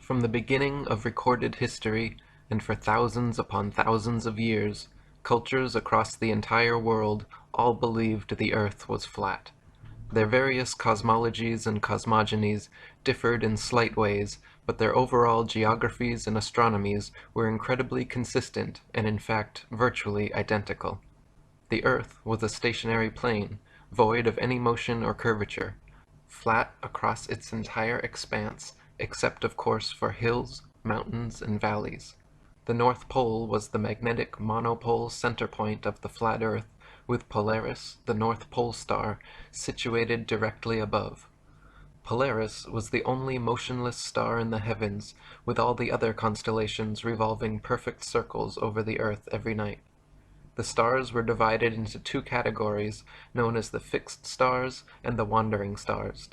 From the beginning of recorded history, and for thousands upon thousands of years, cultures across the entire world all believed the Earth was flat. Their various cosmologies and cosmogonies differed in slight ways, but their overall geographies and astronomies were incredibly consistent and in fact virtually identical. The Earth was a stationary plane, void of any motion or curvature, flat across its entire expanse, except of course for hills, mountains, and valleys. The North Pole was the magnetic monopole center point of the flat Earth, with Polaris, the North Pole star, situated directly above. Polaris was the only motionless star in the heavens, with all the other constellations revolving perfect circles over the Earth every night. The stars were divided into two categories, known as the fixed stars and the wandering stars.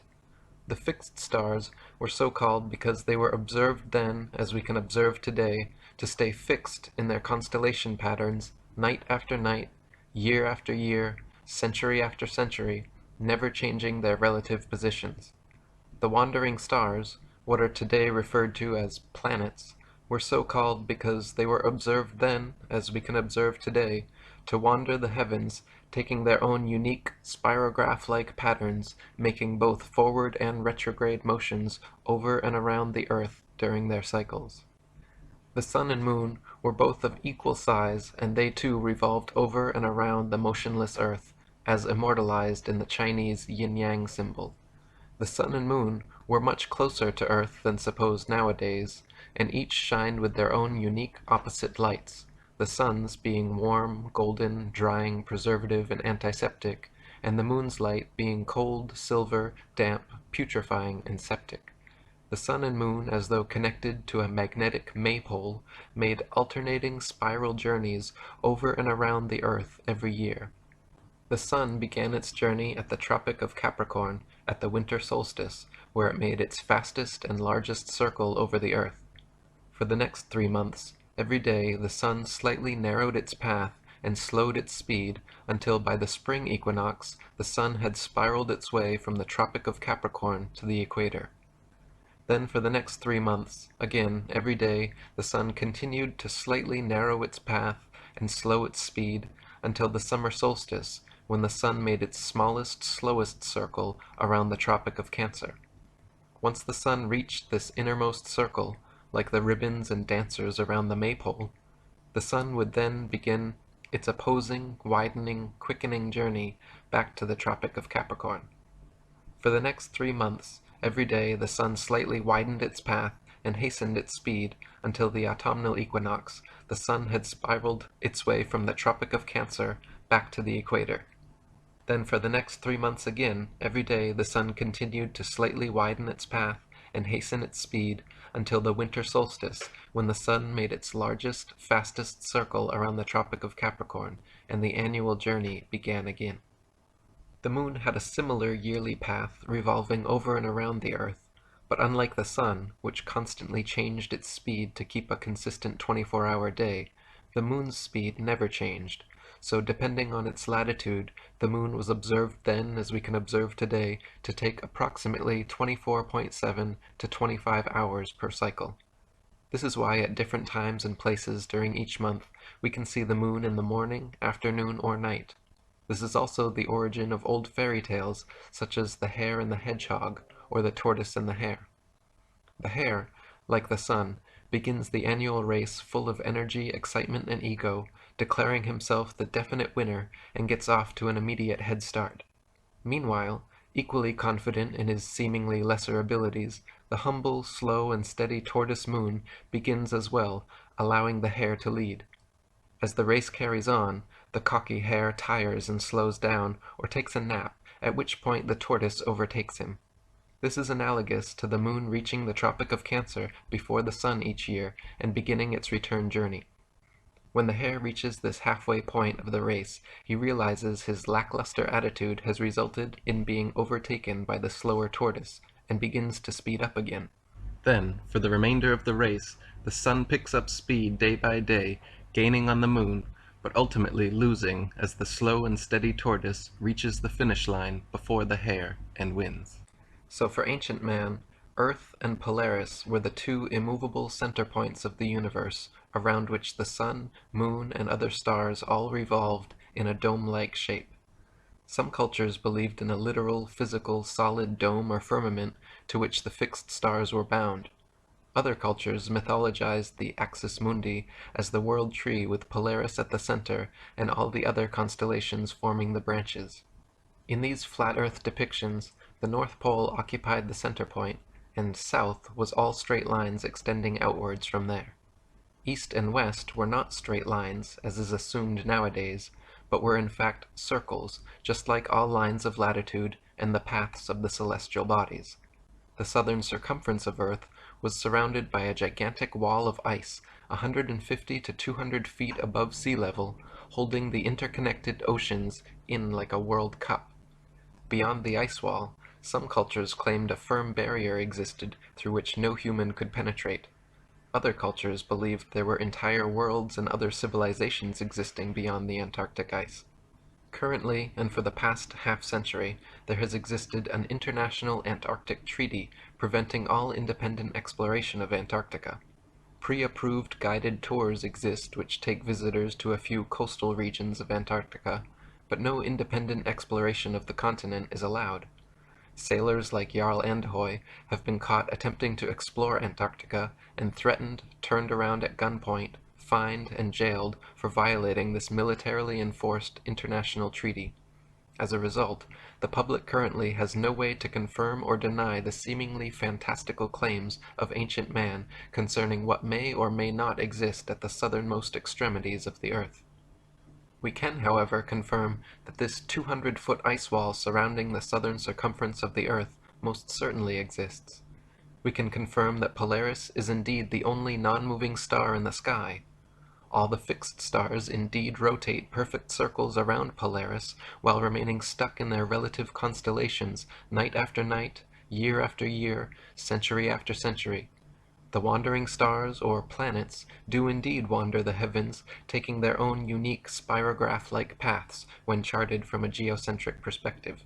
The fixed stars were so called because they were observed then, as we can observe today, to stay fixed in their constellation patterns, night after night, year after year, century after century, never changing their relative positions. The wandering stars, what are today referred to as planets, were so called because they were observed then, as we can observe today, to wander the heavens, taking their own unique spirograph-like patterns, making both forward and retrograde motions over and around the Earth during their cycles. The sun and moon were both of equal size, and they too revolved over and around the motionless Earth, as immortalized in the Chinese yin-yang symbol. The sun and moon were much closer to Earth than supposed nowadays, and each shined with their own unique opposite lights, the sun's being warm, golden, drying, preservative, and antiseptic, and the moon's light being cold, silver, damp, putrefying, and septic. The sun and moon, as though connected to a magnetic maypole, made alternating spiral journeys over and around the Earth every year. The sun began its journey at the Tropic of Capricorn at the winter solstice, where it made its fastest and largest circle over the Earth. For the next 3 months, every day the sun slightly narrowed its path and slowed its speed until by the spring equinox the sun had spiraled its way from the Tropic of Capricorn to the equator. Then for the next 3 months, again, every day, the sun continued to slightly narrow its path and slow its speed until the summer solstice, when the sun made its smallest, slowest circle around the Tropic of Cancer. Once the sun reached this innermost circle, like the ribbons and dancers around the maypole, the sun would then begin its opposing, widening, quickening journey back to the Tropic of Capricorn. For the next 3 months, every day the sun slightly widened its path and hastened its speed until the autumnal equinox, the sun had spiraled its way from the Tropic of Cancer back to the equator. Then for the next 3 months again, every day the sun continued to slightly widen its path and hasten its speed until the winter solstice, when the sun made its largest, fastest circle around the Tropic of Capricorn, and the annual journey began again. The moon had a similar yearly path revolving over and around the Earth, but unlike the sun, which constantly changed its speed to keep a consistent 24-hour day, the moon's speed never changed, so depending on its latitude, the moon was observed then, as we can observe today, to take approximately 24.7 to 25 hours per cycle. This is why at different times and places during each month we can see the moon in the morning, afternoon, or night. This is also the origin of old fairy tales such as The Hare and the Hedgehog, or The Tortoise and the Hare. The hare, like the sun, begins the annual race full of energy, excitement, and ego, declaring himself the definite winner, and gets off to an immediate head start. Meanwhile, equally confident in his seemingly lesser abilities, the humble, slow, and steady tortoise moon begins as well, allowing the hare to lead. As the race carries on, the cocky hare tires and slows down, or takes a nap, at which point the tortoise overtakes him. This is analogous to the moon reaching the Tropic of Cancer before the sun each year and beginning its return journey. When the hare reaches this halfway point of the race, he realizes his lackluster attitude has resulted in being overtaken by the slower tortoise, and begins to speed up again. Then, for the remainder of the race, the sun picks up speed day by day, gaining on the moon, but ultimately losing as the slow and steady tortoise reaches the finish line before the hare and wins. So for ancient man, Earth and Polaris were the two immovable center points of the universe, around which the sun, moon, and other stars all revolved in a dome-like shape. Some cultures believed in a literal, physical, solid dome or firmament to which the fixed stars were bound. Other cultures mythologized the axis mundi as the world tree with Polaris at the center and all the other constellations forming the branches. In these flat earth depictions, the North Pole occupied the center point, and south was all straight lines extending outwards from there. East and west were not straight lines, as is assumed nowadays, but were in fact circles, just like all lines of latitude and the paths of the celestial bodies. The southern circumference of Earth was surrounded by a gigantic wall of ice 150 to 200 feet above sea level, holding the interconnected oceans in like a World Cup. Beyond the ice wall, some cultures claimed a firm barrier existed through which no human could penetrate. Other cultures believed there were entire worlds and other civilizations existing beyond the Antarctic ice. Currently, and for the past half-century, there has existed an international Antarctic treaty preventing all independent exploration of Antarctica. Pre-approved guided tours exist which take visitors to a few coastal regions of Antarctica, but no independent exploration of the continent is allowed. Sailors like Jarl Andhoi have been caught attempting to explore Antarctica and threatened, turned around at gunpoint, fined, and jailed for violating this militarily enforced international treaty. As a result, the public currently has no way to confirm or deny the seemingly fantastical claims of ancient man concerning what may or may not exist at the southernmost extremities of the earth. We can, however, confirm that this 200-foot ice wall surrounding the southern circumference of the Earth most certainly exists. We can confirm that Polaris is indeed the only non-moving star in the sky. All the fixed stars indeed rotate perfect circles around Polaris while remaining stuck in their relative constellations night after night, year after year, century after century. The wandering stars, or planets, do indeed wander the heavens, taking their own unique spirograph-like paths when charted from a geocentric perspective.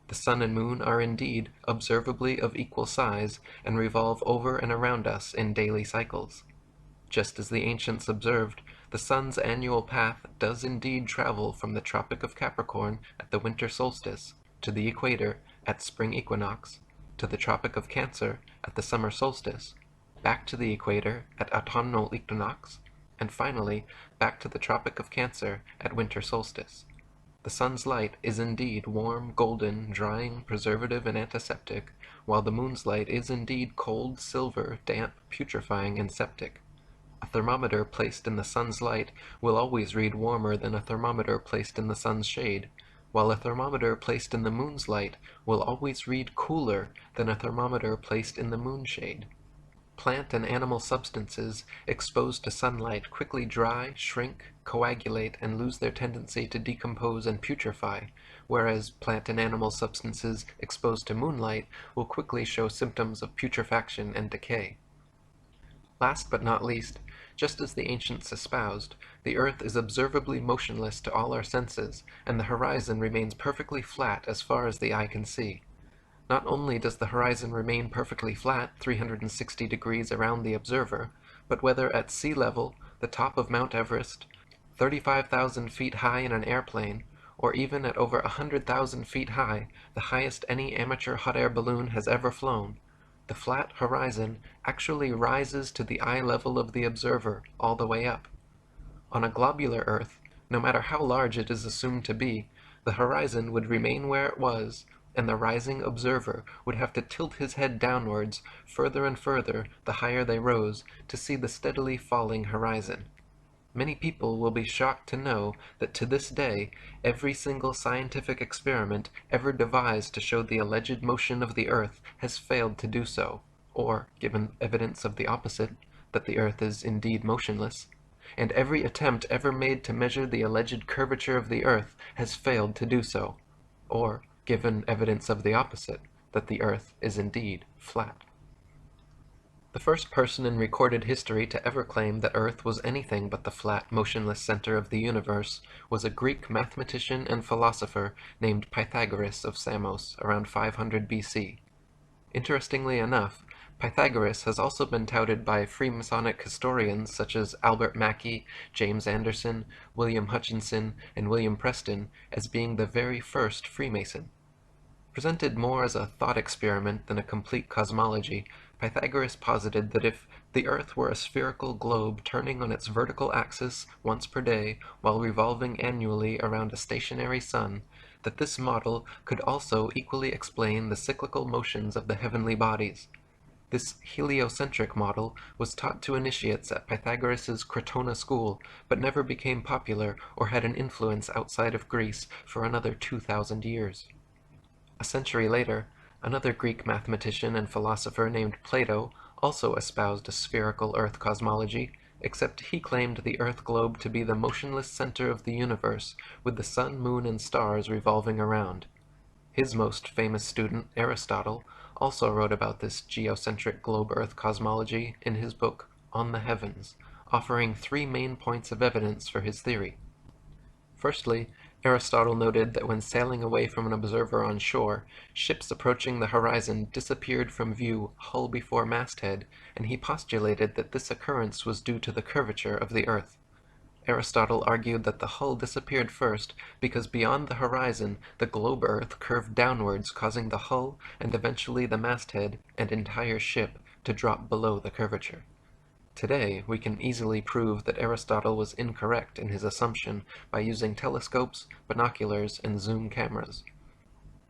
The sun and moon are indeed observably of equal size and revolve over and around us in daily cycles. Just as the ancients observed, the sun's annual path does indeed travel from the Tropic of Capricorn at the winter solstice, to the equator at spring equinox, to the Tropic of Cancer at the summer solstice, back to the equator at autumnal equinox, and finally back to the Tropic of Cancer at winter solstice. The sun's light is indeed warm, golden, drying, preservative, and antiseptic, while the moon's light is indeed cold, silver, damp, putrefying, and septic. A thermometer placed in the sun's light will always read warmer than a thermometer placed in the sun's shade, while a thermometer placed in the moon's light will always read cooler than a thermometer placed in the moon's shade. Plant and animal substances exposed to sunlight quickly dry, shrink, coagulate, and lose their tendency to decompose and putrefy, whereas plant and animal substances exposed to moonlight will quickly show symptoms of putrefaction and decay. Last but not least, just as the ancients espoused, the earth is observably motionless to all our senses, and the horizon remains perfectly flat as far as the eye can see. Not only does the horizon remain perfectly flat 360 degrees around the observer, but whether at sea level, the top of Mount Everest, 35,000 feet high in an airplane, or even at over 100,000 feet high, the highest any amateur hot air balloon has ever flown, the flat horizon actually rises to the eye level of the observer all the way up. On a globular Earth, no matter how large it is assumed to be, the horizon would remain where it was, and the rising observer would have to tilt his head downwards further and further the higher they rose to see the steadily falling horizon. Many people will be shocked to know that to this day every single scientific experiment ever devised to show the alleged motion of the Earth has failed to do so, or, given evidence of the opposite, that the Earth is indeed motionless, and every attempt ever made to measure the alleged curvature of the Earth has failed to do so, or, given evidence of the opposite, that the Earth is indeed flat. The first person in recorded history to ever claim that Earth was anything but the flat, motionless center of the universe was a Greek mathematician and philosopher named Pythagoras of Samos around 500 BC. Interestingly enough, Pythagoras has also been touted by Freemasonic historians such as Albert Mackey, James Anderson, William Hutchinson, and William Preston as being the very first Freemason. Presented more as a thought experiment than a complete cosmology, Pythagoras posited that if the Earth were a spherical globe turning on its vertical axis once per day while revolving annually around a stationary sun, that this model could also equally explain the cyclical motions of the heavenly bodies. This heliocentric model was taught to initiates at Pythagoras's Crotona school, but never became popular or had an influence outside of Greece for another 2,000 years. A century later, another Greek mathematician and philosopher named Plato also espoused a spherical Earth cosmology, except he claimed the Earth globe to be the motionless center of the universe, with the sun, moon, and stars revolving around. His most famous student, Aristotle, also wrote about this geocentric globe-Earth cosmology in his book On the Heavens, offering three main points of evidence for his theory. Firstly, Aristotle noted that when sailing away from an observer on shore, ships approaching the horizon disappeared from view hull before masthead, and he postulated that this occurrence was due to the curvature of the Earth. Aristotle argued that the hull disappeared first because beyond the horizon the globe Earth curved downwards, causing the hull and eventually the masthead and entire ship to drop below the curvature. Today, we can easily prove that Aristotle was incorrect in his assumption by using telescopes, binoculars, and zoom cameras.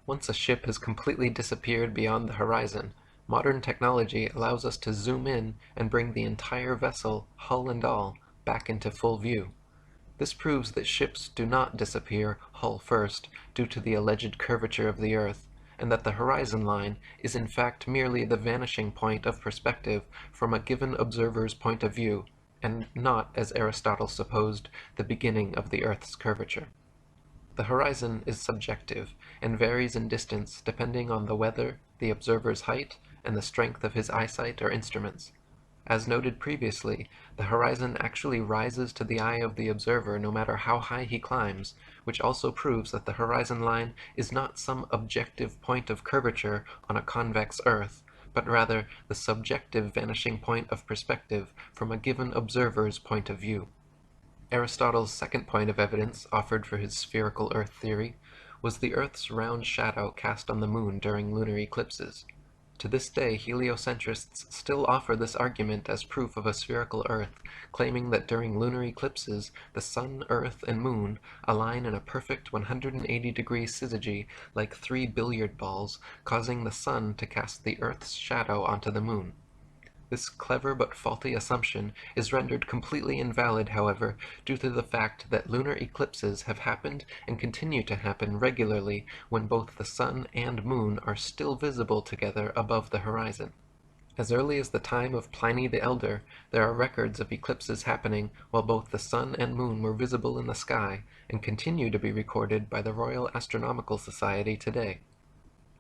Once a ship has completely disappeared beyond the horizon, modern technology allows us to zoom in and bring the entire vessel, hull and all, back into full view. This proves that ships do not disappear hull first due to the alleged curvature of the Earth, and that the horizon line is in fact merely the vanishing point of perspective from a given observer's point of view, and not, as Aristotle supposed, the beginning of the Earth's curvature. The horizon is subjective and varies in distance depending on the weather, the observer's height, and the strength of his eyesight or instruments. As noted previously, the horizon actually rises to the eye of the observer no matter how high he climbs, which also proves that the horizon line is not some objective point of curvature on a convex Earth, but rather the subjective vanishing point of perspective from a given observer's point of view. Aristotle's second point of evidence offered for his spherical Earth theory was the Earth's round shadow cast on the moon during lunar eclipses. To this day, heliocentrists still offer this argument as proof of a spherical Earth, claiming that during lunar eclipses, the Sun, Earth, and Moon align in a perfect 180-degree syzygy like three billiard balls, causing the Sun to cast the Earth's shadow onto the Moon. This clever but faulty assumption is rendered completely invalid, however, due to the fact that lunar eclipses have happened and continue to happen regularly when both the Sun and Moon are still visible together above the horizon. As early as the time of Pliny the Elder, there are records of eclipses happening while both the Sun and Moon were visible in the sky, and continue to be recorded by the Royal Astronomical Society today.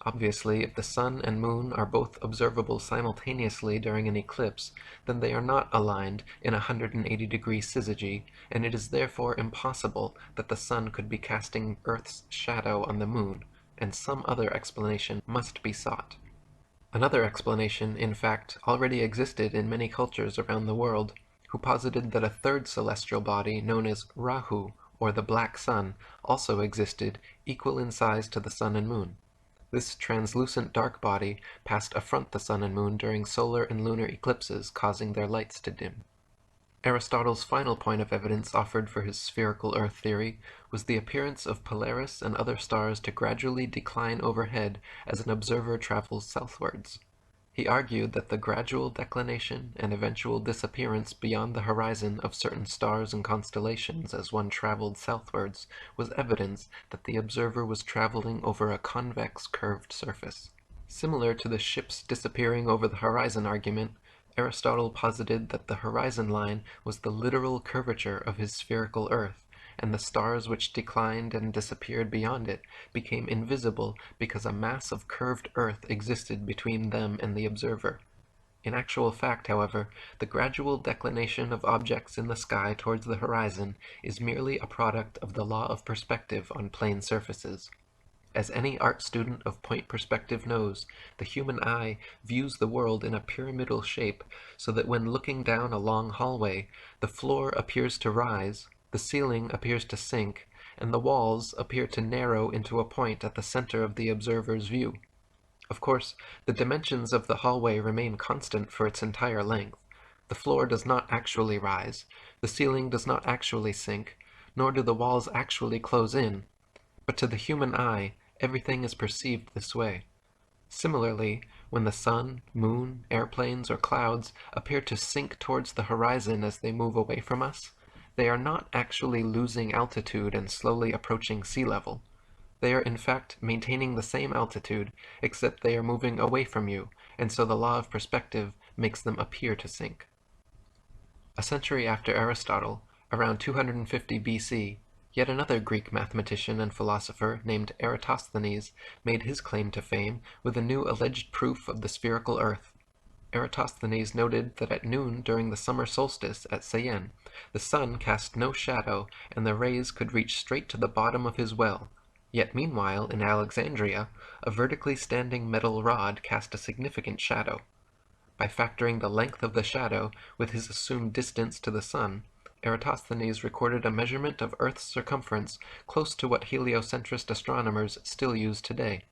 Obviously, if the Sun and Moon are both observable simultaneously during an eclipse, then they are not aligned in a 180-degree syzygy, and it is therefore impossible that the Sun could be casting Earth's shadow on the Moon, and some other explanation must be sought. Another explanation, in fact, already existed in many cultures around the world, who posited that a third celestial body known as Rahu, or the Black Sun, also existed, equal in size to the Sun and Moon. This translucent dark body passed affront the Sun and Moon during solar and lunar eclipses, causing their lights to dim. Aristotle's final point of evidence offered for his spherical Earth theory was the appearance of Polaris and other stars to gradually decline overhead as an observer travels southwards. He argued that the gradual declination and eventual disappearance beyond the horizon of certain stars and constellations as one traveled southwards was evidence that the observer was traveling over a convex curved surface. Similar to the ships disappearing over the horizon argument, Aristotle posited that the horizon line was the literal curvature of his spherical Earth, and the stars which declined and disappeared beyond it became invisible because a mass of curved Earth existed between them and the observer. In actual fact, however, the gradual declination of objects in the sky towards the horizon is merely a product of the law of perspective on plane surfaces. As any art student of point perspective knows, the human eye views the world in a pyramidal shape, so that when looking down a long hallway, the floor appears to rise, the ceiling appears to sink, and the walls appear to narrow into a point at the center of the observer's view. Of course, the dimensions of the hallway remain constant for its entire length. The floor does not actually rise, the ceiling does not actually sink, nor do the walls actually close in, but to the human eye, everything is perceived this way. Similarly, when the sun, moon, airplanes, or clouds appear to sink towards the horizon as they move away from us, they are not actually losing altitude and slowly approaching sea level. They are in fact maintaining the same altitude, except they are moving away from you, and so the law of perspective makes them appear to sink. A century after Aristotle, around 250 BC, yet another Greek mathematician and philosopher named Eratosthenes made his claim to fame with a new alleged proof of the spherical earth. Eratosthenes noted that at noon during the summer solstice at Syene, the sun cast no shadow and the rays could reach straight to the bottom of his well, yet meanwhile in Alexandria, a vertically standing metal rod cast a significant shadow. By factoring the length of the shadow with his assumed distance to the sun, Eratosthenes recorded a measurement of Earth's circumference close to what heliocentrist astronomers still use today.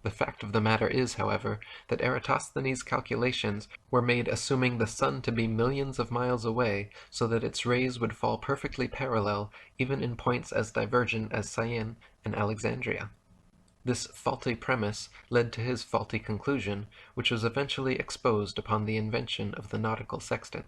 The fact of the matter is, however, that Eratosthenes' calculations were made assuming the sun to be millions of miles away, so that its rays would fall perfectly parallel even in points as divergent as Syene and Alexandria. This faulty premise led to his faulty conclusion, which was eventually exposed upon the invention of the nautical sextant.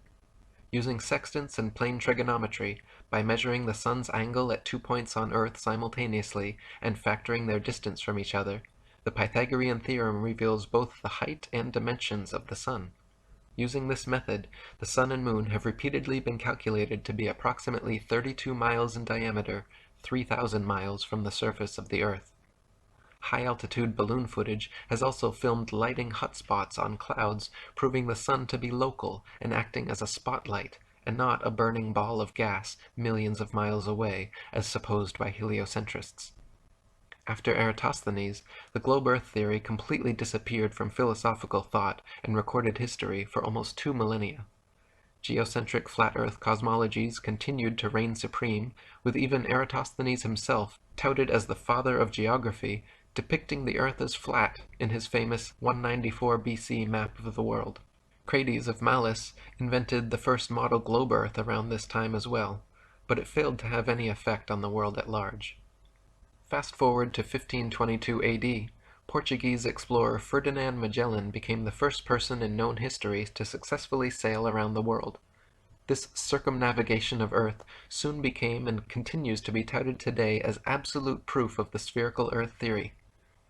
Using sextants and plane trigonometry, by measuring the sun's angle at 2 points on Earth simultaneously and factoring their distance from each other, the Pythagorean theorem reveals both the height and dimensions of the sun. Using this method, the sun and moon have repeatedly been calculated to be approximately 32 miles in diameter, 3,000 miles from the surface of the Earth. High-altitude balloon footage has also filmed lighting hotspots on clouds, proving the sun to be local and acting as a spotlight, and not a burning ball of gas millions of miles away, as supposed by heliocentrists. After Eratosthenes, the globe Earth theory completely disappeared from philosophical thought and recorded history for almost 2 millennia. Geocentric flat Earth cosmologies continued to reign supreme, with even Eratosthenes himself, touted as the father of geography, depicting the Earth as flat in his famous 194 BC map of the world. Crates of Malus invented the first model globe Earth around this time as well, but it failed to have any effect on the world at large. Fast forward to 1522 AD, Portuguese explorer Ferdinand Magellan became the first person in known history to successfully sail around the world. This circumnavigation of Earth soon became and continues to be touted today as absolute proof of the spherical Earth theory.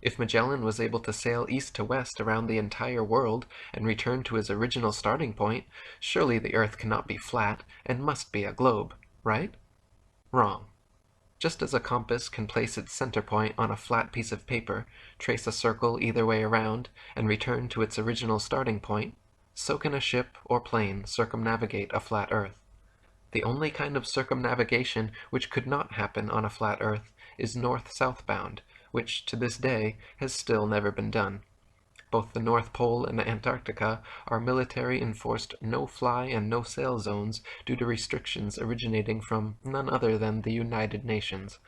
If Magellan was able to sail east to west around the entire world and return to his original starting point, surely the Earth cannot be flat and must be a globe, right? Wrong. Just as a compass can place its center point on a flat piece of paper, trace a circle either way around, and return to its original starting point, so can a ship or plane circumnavigate a flat Earth. The only kind of circumnavigation which could not happen on a flat Earth is north-southbound, which, to this day, has still never been done. Both the North Pole and Antarctica are military-enforced no-fly and no-sail zones due to restrictions originating from none other than the United Nations,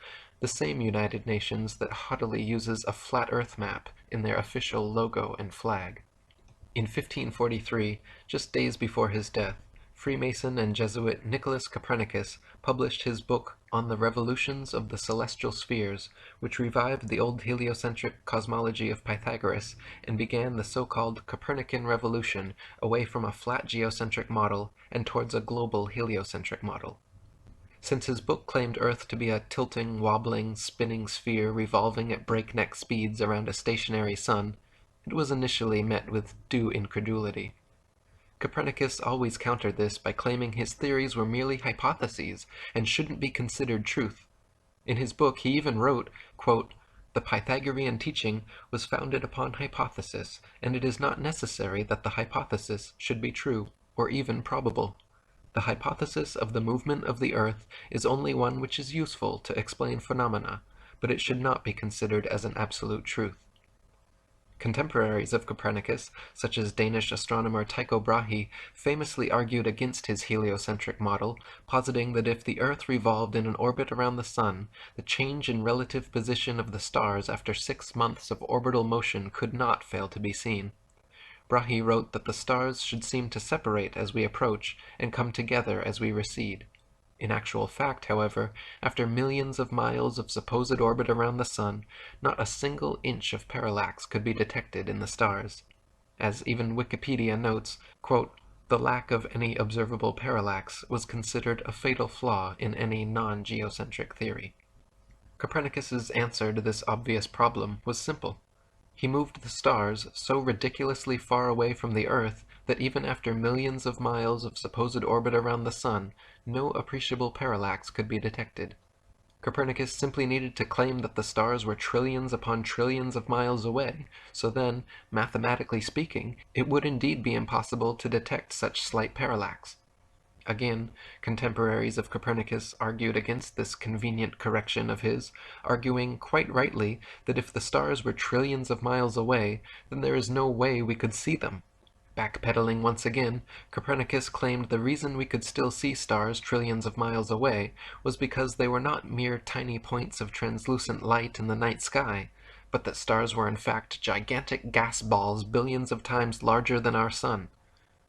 the same United Nations that haughtily uses a flat Earth map in their official logo and flag. In 1543, just days before his death, Freemason and Jesuit Nicholas Copernicus published his book On the Revolutions of the Celestial Spheres, which revived the old heliocentric cosmology of Pythagoras and began the so-called Copernican revolution away from a flat geocentric model and towards a global heliocentric model. Since his book claimed Earth to be a tilting, wobbling, spinning sphere revolving at breakneck speeds around a stationary sun, it was initially met with due incredulity. Copernicus always countered this by claiming his theories were merely hypotheses and shouldn't be considered truth. In his book he even wrote, quote, "The Pythagorean teaching was founded upon hypothesis, and it is not necessary that the hypothesis should be true, or even probable. The hypothesis of the movement of the Earth is only one which is useful to explain phenomena, but it should not be considered as an absolute truth. Contemporaries of Copernicus, such as Danish astronomer Tycho Brahe, famously argued against his heliocentric model, positing that if the Earth revolved in an orbit around the Sun, the change in relative position of the stars after 6 months of orbital motion could not fail to be seen. Brahe wrote that the stars should seem to separate as we approach and come together as we recede. In actual fact, however, after millions of miles of supposed orbit around the Sun, not a single inch of parallax could be detected in the stars. As even Wikipedia notes, quote, "The lack of any observable parallax was considered a fatal flaw in any non-geocentric theory." Copernicus's answer to this obvious problem was simple. He moved the stars so ridiculously far away from the Earth that even after millions of miles of supposed orbit around the Sun, no appreciable parallax could be detected. Copernicus simply needed to claim that the stars were trillions upon trillions of miles away, so then, mathematically speaking, it would indeed be impossible to detect such slight parallax. Again, contemporaries of Copernicus argued against this convenient correction of his, arguing quite rightly that if the stars were trillions of miles away, then there is no way we could see them. Backpedaling once again, Copernicus claimed the reason we could still see stars trillions of miles away was because they were not mere tiny points of translucent light in the night sky, but that stars were in fact gigantic gas balls billions of times larger than our sun.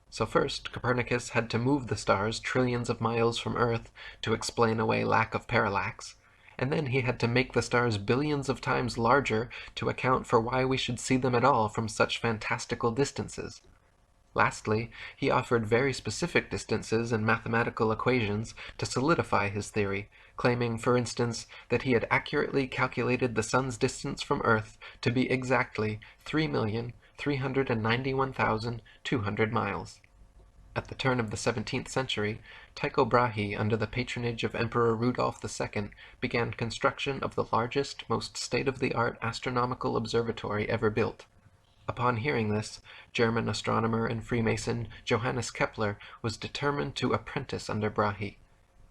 So first, Copernicus had to move the stars trillions of miles from Earth to explain away lack of parallax, and then he had to make the stars billions of times larger to account for why we should see them at all from such fantastical distances. Lastly, he offered very specific distances and mathematical equations to solidify his theory, claiming, for instance, that he had accurately calculated the Sun's distance from Earth to be exactly 3,391,200 miles. At the turn of the 17th century, Tycho Brahe, under the patronage of Emperor Rudolf II, began construction of the largest, most state-of-the-art astronomical observatory ever built. Upon hearing this, German astronomer and Freemason Johannes Kepler was determined to apprentice under Brahe.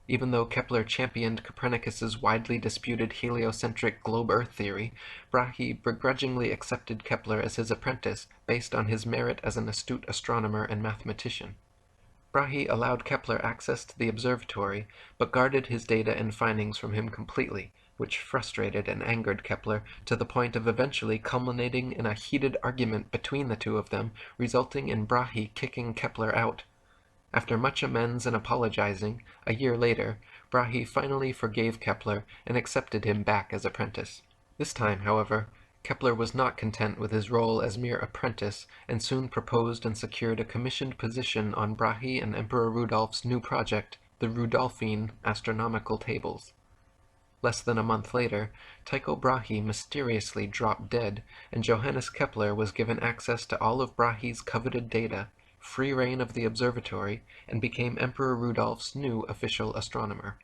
Even though Kepler championed Copernicus's widely disputed heliocentric globe-Earth theory, Brahe begrudgingly accepted Kepler as his apprentice based on his merit as an astute astronomer and mathematician. Brahe allowed Kepler access to the observatory, but guarded his data and findings from him completely, which frustrated and angered Kepler to the point of eventually culminating in a heated argument between the two of them, resulting in Brahe kicking Kepler out. After much amends and apologizing, a year later, Brahe finally forgave Kepler and accepted him back as apprentice. This time, however, Kepler was not content with his role as mere apprentice and soon proposed and secured a commissioned position on Brahe and Emperor Rudolph's new project, the Rudolphine Astronomical Tables. Less than a month later, Tycho Brahe mysteriously dropped dead, and Johannes Kepler was given access to all of Brahe's coveted data, free rein of the observatory, and became Emperor Rudolph's new official astronomer.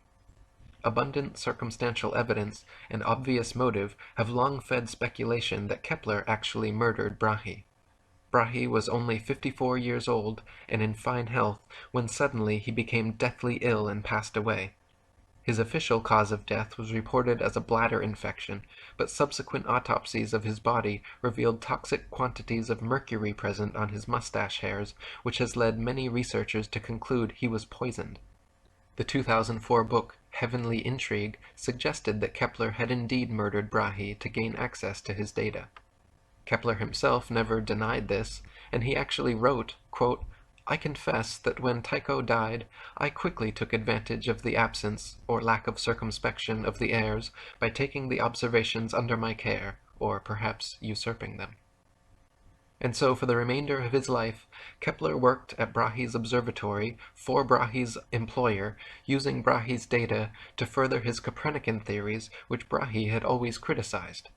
Abundant circumstantial evidence and obvious motive have long fed speculation that Kepler actually murdered Brahe. Brahe was only 54 years old and in fine health when suddenly he became deathly ill and passed away. His official cause of death was reported as a bladder infection, but subsequent autopsies of his body revealed toxic quantities of mercury present on his mustache hairs, which has led many researchers to conclude he was poisoned. The 2004 book Heavenly Intrigue suggested that Kepler had indeed murdered Brahe to gain access to his data. Kepler himself never denied this, and he actually wrote, quote, "I confess that when Tycho died, I quickly took advantage of the absence or lack of circumspection of the heirs by taking the observations under my care, or perhaps usurping them." And so for the remainder of his life, Kepler worked at Brahe's observatory for Brahe's employer, using Brahe's data to further his Copernican theories, which Brahe had always criticized.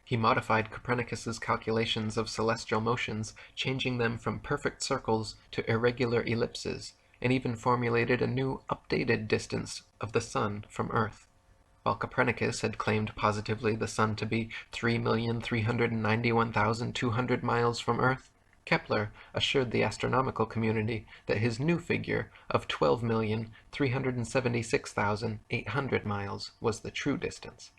He modified Copernicus's calculations of celestial motions, changing them from perfect circles to irregular ellipses, and even formulated a new, updated distance of the Sun from Earth. While Copernicus had claimed positively the Sun to be 3,391,200 miles from Earth, Kepler assured the astronomical community that his new figure of 12,376,800 miles was the true distance.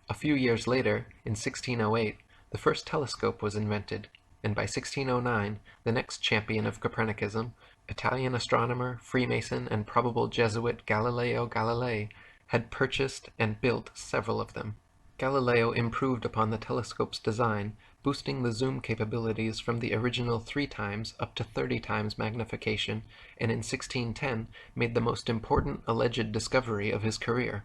A few years later, in 1608, the first telescope was invented, and by 1609, the next champion of Copernicism, Italian astronomer, Freemason, and probable Jesuit Galileo Galilei, had purchased and built several of them. Galileo improved upon the telescope's design, boosting the zoom capabilities from the original 3 times up to 30 times magnification, and in 1610 made the most important alleged discovery of his career.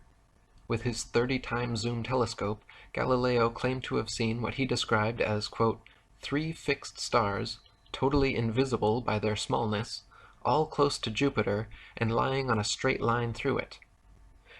With his 30-time zoom telescope, Galileo claimed to have seen what he described as, quote, 3 fixed stars, totally invisible by their smallness, all close to Jupiter and lying on a straight line through it.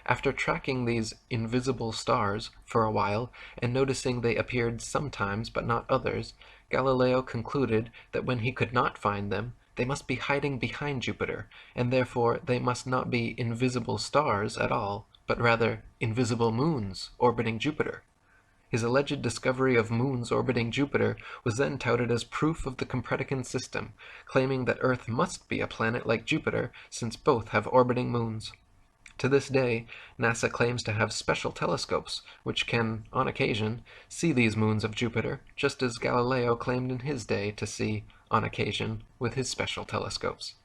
After tracking these invisible stars for a while and noticing they appeared sometimes but not others, Galileo concluded that when he could not find them, they must be hiding behind Jupiter, and therefore they must not be invisible stars at all, but rather invisible moons orbiting Jupiter. His alleged discovery of moons orbiting Jupiter was then touted as proof of the Copernican system, claiming that Earth must be a planet like Jupiter since both have orbiting moons. To this day, NASA claims to have special telescopes which can, on occasion, see these moons of Jupiter, just as Galileo claimed in his day to see, on occasion, with his special telescopes.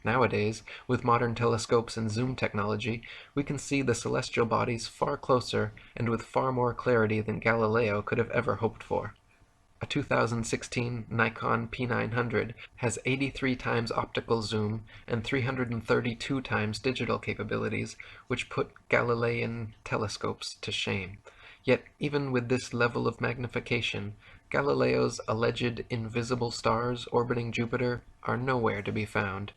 Nowadays, with modern telescopes and zoom technology, we can see the celestial bodies far closer and with far more clarity than Galileo could have ever hoped for. A 2016 Nikon P900 has 83 times optical zoom and 332 times digital capabilities, which put Galilean telescopes to shame. Yet, even with this level of magnification, Galileo's alleged invisible stars orbiting Jupiter are nowhere to be found.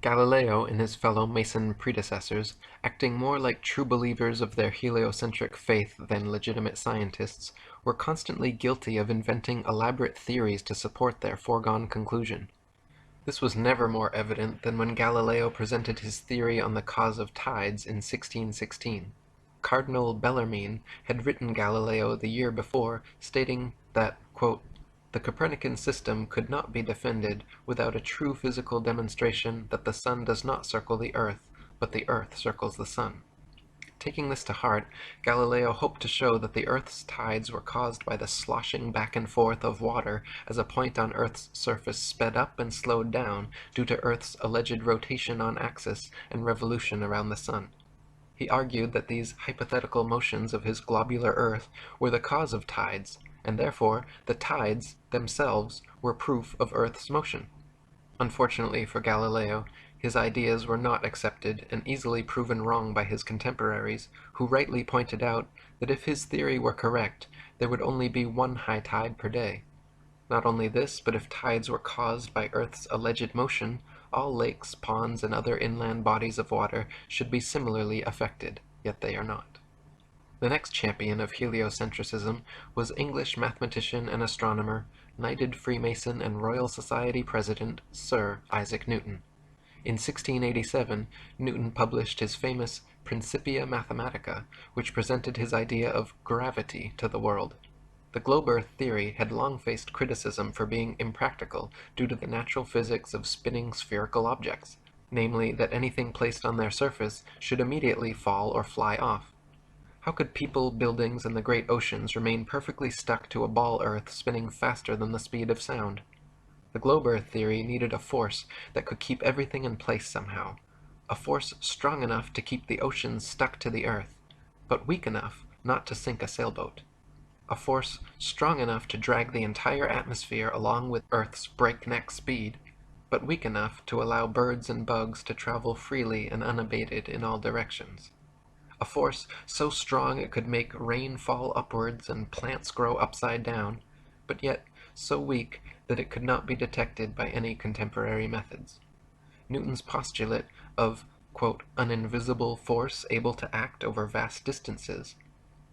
Galileo and his fellow Mason predecessors, acting more like true believers of their heliocentric faith than legitimate scientists, were constantly guilty of inventing elaborate theories to support their foregone conclusion. This was never more evident than when Galileo presented his theory on the cause of tides in 1616. Cardinal Bellarmine had written Galileo the year before, stating that, quote, the Copernican system could not be defended without a true physical demonstration that the sun does not circle the earth, but the earth circles the sun. Taking this to heart, Galileo hoped to show that the Earth's tides were caused by the sloshing back and forth of water as a point on Earth's surface sped up and slowed down due to Earth's alleged rotation on axis and revolution around the sun. He argued that these hypothetical motions of his globular Earth were the cause of tides, and therefore the tides themselves were proof of Earth's motion. Unfortunately for Galileo, his ideas were not accepted and easily proven wrong by his contemporaries, who rightly pointed out that if his theory were correct, there would only be one high tide per day. Not only this, but if tides were caused by Earth's alleged motion, all lakes, ponds, and other inland bodies of water should be similarly affected, yet they are not. The next champion of heliocentricism was English mathematician and astronomer, knighted Freemason and Royal Society President Sir Isaac Newton. In 1687, Newton published his famous Principia Mathematica, which presented his idea of gravity to the world. The globe Earth theory had long faced criticism for being impractical due to the natural physics of spinning spherical objects, namely that anything placed on their surface should immediately fall or fly off. How could people, buildings, and the great oceans remain perfectly stuck to a ball Earth spinning faster than the speed of sound? The globe Earth theory needed a force that could keep everything in place somehow, a force strong enough to keep the oceans stuck to the Earth, but weak enough not to sink a sailboat, a force strong enough to drag the entire atmosphere along with Earth's breakneck speed, but weak enough to allow birds and bugs to travel freely and unabated in all directions. A force so strong it could make rain fall upwards and plants grow upside down, but yet so weak that it could not be detected by any contemporary methods. Newton's postulate of, quote, an invisible force able to act over vast distances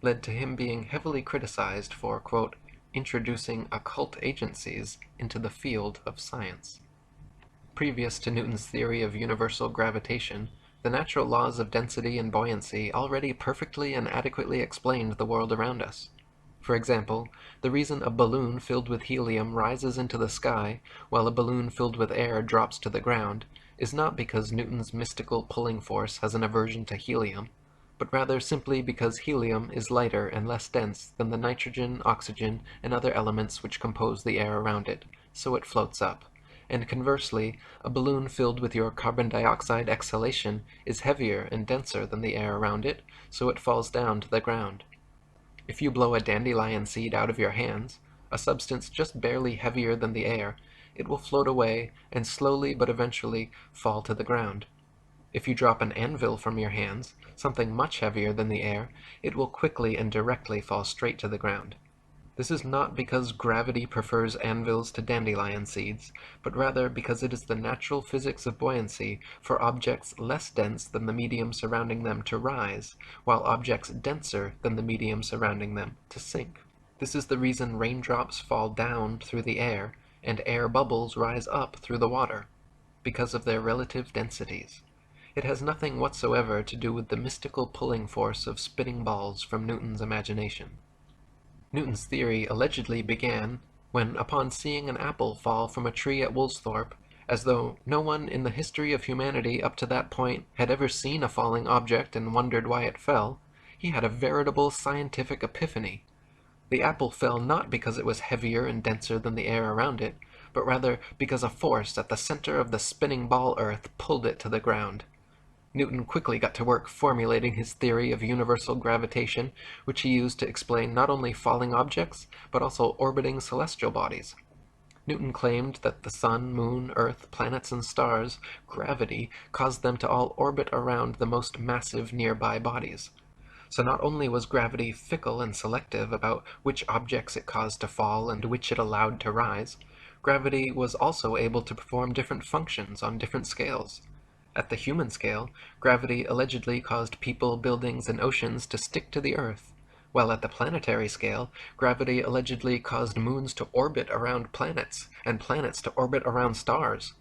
led to him being heavily criticized for, quote, introducing occult agencies into the field of science. Previous to Newton's theory of universal gravitation, the natural laws of density and buoyancy already perfectly and adequately explained the world around us. For example, the reason a balloon filled with helium rises into the sky while a balloon filled with air drops to the ground is not because Newton's mystical pulling force has an aversion to helium, but rather simply because helium is lighter and less dense than the nitrogen, oxygen, and other elements which compose the air around it, so it floats up. And conversely, a balloon filled with your carbon dioxide exhalation is heavier and denser than the air around it, so it falls down to the ground. If you blow a dandelion seed out of your hands, a substance just barely heavier than the air, it will float away and slowly but eventually fall to the ground. If you drop an anvil from your hands, something much heavier than the air, it will quickly and directly fall straight to the ground. This is not because gravity prefers anvils to dandelion seeds, but rather because it is the natural physics of buoyancy for objects less dense than the medium surrounding them to rise, while objects denser than the medium surrounding them to sink. This is the reason raindrops fall down through the air and air bubbles rise up through the water, because of their relative densities. It has nothing whatsoever to do with the mystical pulling force of spinning balls from Newton's imagination. Newton's theory allegedly began when, upon seeing an apple fall from a tree at Woolsthorpe, as though no one in the history of humanity up to that point had ever seen a falling object and wondered why it fell, he had a veritable scientific epiphany. The apple fell not because it was heavier and denser than the air around it, but rather because a force at the center of the spinning ball earth pulled it to the ground. Newton quickly got to work formulating his theory of universal gravitation, which he used to explain not only falling objects, but also orbiting celestial bodies. Newton claimed that the sun, moon, earth, planets, and stars' gravity caused them to all orbit around the most massive nearby bodies. So not only was gravity fickle and selective about which objects it caused to fall and which it allowed to rise, gravity was also able to perform different functions on different scales. At the human scale, gravity allegedly caused people, buildings, and oceans to stick to the Earth, while at the planetary scale, gravity allegedly caused moons to orbit around planets, and planets to orbit around stars.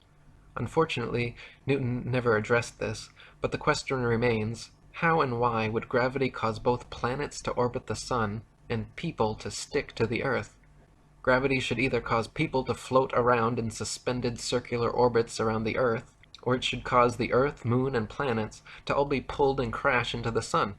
Unfortunately, Newton never addressed this, but the question remains, how and why would gravity cause both planets to orbit the sun and people to stick to the Earth? Gravity should either cause people to float around in suspended circular orbits around the Earth, or it should cause the Earth, Moon, and planets to all be pulled and crash into the Sun.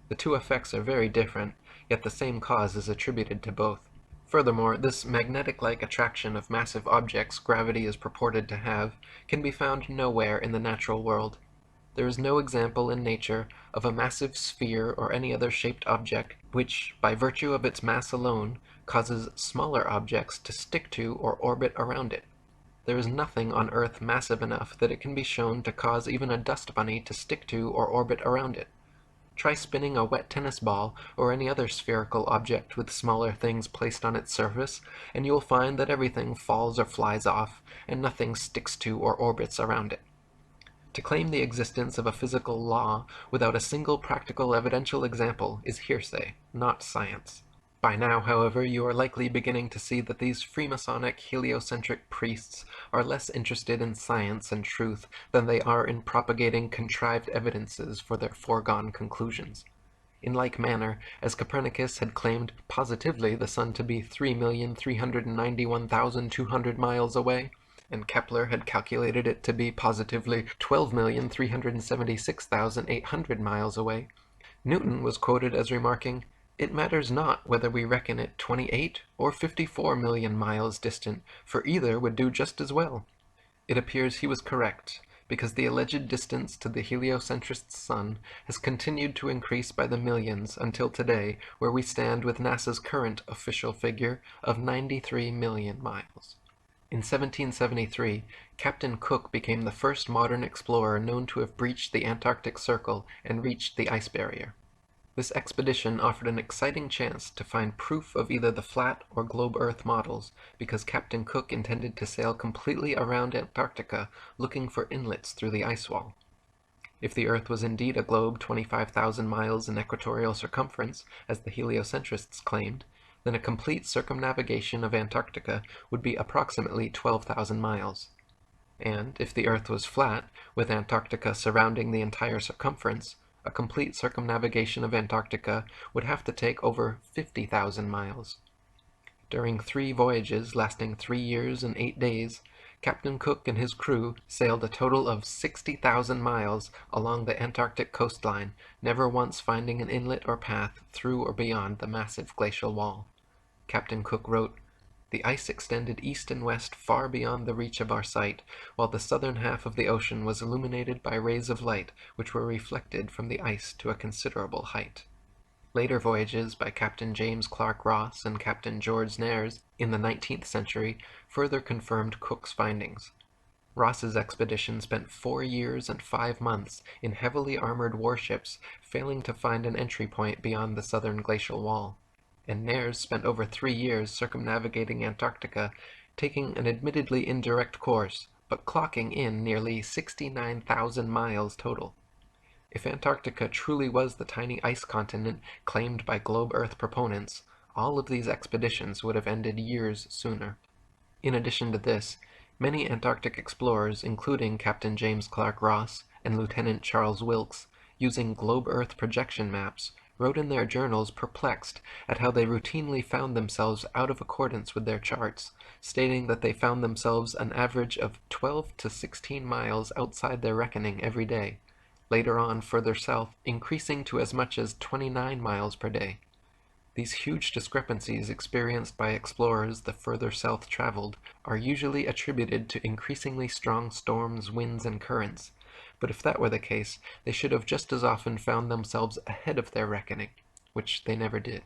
The two effects are very different, yet the same cause is attributed to both. Furthermore, this magnetic-like attraction of massive objects gravity is purported to have can be found nowhere in the natural world. There is no example in nature of a massive sphere or any other shaped object which, by virtue of its mass alone, causes smaller objects to stick to or orbit around it. There is nothing on Earth massive enough that it can be shown to cause even a dust bunny to stick to or orbit around it. Try spinning a wet tennis ball or any other spherical object with smaller things placed on its surface, and you will find that everything falls or flies off, and nothing sticks to or orbits around it. To claim the existence of a physical law without a single practical evidential example is hearsay, not science. By now, however, you are likely beginning to see that these Freemasonic heliocentric priests are less interested in science and truth than they are in propagating contrived evidences for their foregone conclusions. In like manner, as Copernicus had claimed positively the sun to be 3,391,200 miles away, and Kepler had calculated it to be positively 12,376,800 miles away, Newton was quoted as remarking, "It matters not whether we reckon it 28 or 54 million miles distant, for either would do just as well." It appears he was correct, because the alleged distance to the heliocentrist's sun has continued to increase by the millions until today, where we stand with NASA's current official figure of 93 million miles. In 1773, Captain Cook became the first modern explorer known to have breached the Antarctic Circle and reached the ice barrier. This expedition offered an exciting chance to find proof of either the flat or globe Earth models, because Captain Cook intended to sail completely around Antarctica looking for inlets through the ice wall. If the Earth was indeed a globe 25,000 miles in equatorial circumference, as the heliocentrists claimed, then a complete circumnavigation of Antarctica would be approximately 12,000 miles. And if the Earth was flat, with Antarctica surrounding the entire circumference, a complete circumnavigation of Antarctica would have to take over 50,000 miles. During 3 voyages lasting 3 years and 8 days, Captain Cook and his crew sailed a total of 60,000 miles along the Antarctic coastline, never once finding an inlet or path through or beyond the massive glacial wall. Captain Cook wrote, "The ice extended east and west far beyond the reach of our sight, while the southern half of the ocean was illuminated by rays of light which were reflected from the ice to a considerable height." Later voyages by Captain James Clark Ross and Captain George Nares in the 19th century further confirmed Cook's findings. Ross's expedition spent 4 years and 5 months in heavily armored warships, failing to find an entry point beyond the southern glacial wall, and Nares spent over 3 years circumnavigating Antarctica, taking an admittedly indirect course, but clocking in nearly 69,000 miles total. If Antarctica truly was the tiny ice continent claimed by globe Earth proponents, all of these expeditions would have ended years sooner. In addition to this, many Antarctic explorers, including Captain James Clark Ross and Lieutenant Charles Wilkes, using globe Earth projection maps, wrote in their journals perplexed at how they routinely found themselves out of accordance with their charts, stating that they found themselves an average of 12 to 16 miles outside their reckoning every day, later on further south increasing to as much as 29 miles per day. These huge discrepancies experienced by explorers the further south traveled are usually attributed to increasingly strong storms, winds, and currents, but if that were the case, they should have just as often found themselves ahead of their reckoning, which they never did.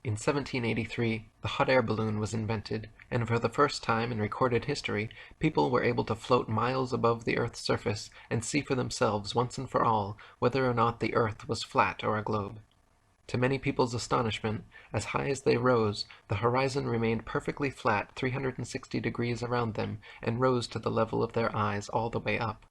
In 1783, the hot air balloon was invented, and for the first time in recorded history, people were able to float miles above the Earth's surface and see for themselves once and for all whether or not the Earth was flat or a globe. To many people's astonishment, as high as they rose, the horizon remained perfectly flat 360 degrees around them and rose to the level of their eyes all the way up.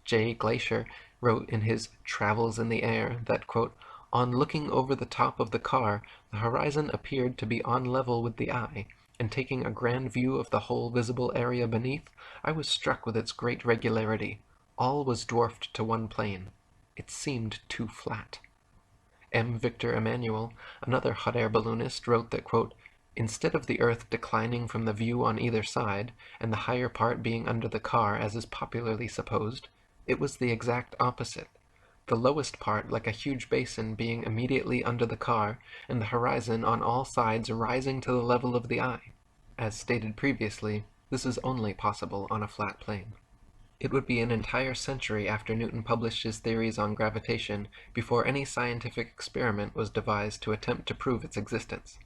J. Glaisher wrote in his Travels in the Air that, quote, "On looking over the top of the car, the horizon appeared to be on level with the eye, and taking a grand view of the whole visible area beneath, I was struck with its great regularity. All was dwarfed to one plane. It seemed too flat." M. Victor Emmanuel, another hot air balloonist, wrote that, quote, "Instead of the Earth declining from the view on either side, and the higher part being under the car as is popularly supposed, it was the exact opposite, the lowest part like a huge basin being immediately under the car, and the horizon on all sides rising to the level of the eye. As stated previously, this is only possible on a flat plane." It would be an entire century after Newton published his theories on gravitation before any scientific experiment was devised to attempt to prove its existence.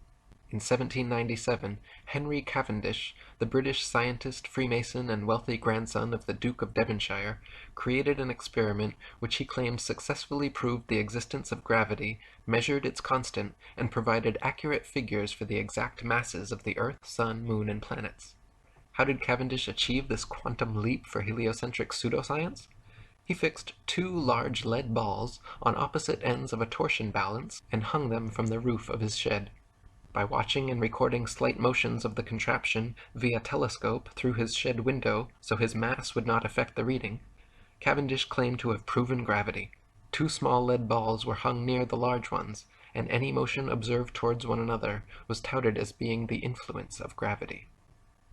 In 1797, Henry Cavendish, the British scientist, Freemason, and wealthy grandson of the Duke of Devonshire, created an experiment which he claimed successfully proved the existence of gravity, measured its constant, and provided accurate figures for the exact masses of the Earth, Sun, Moon, and planets. How did Cavendish achieve this quantum leap for heliocentric pseudoscience? He fixed 2 large lead balls on opposite ends of a torsion balance and hung them from the roof of his shed. By watching and recording slight motions of the contraption via telescope through his shed window so his mass would not affect the reading, Cavendish claimed to have proven gravity. 2 small lead balls were hung near the large ones, and any motion observed towards one another was touted as being the influence of gravity.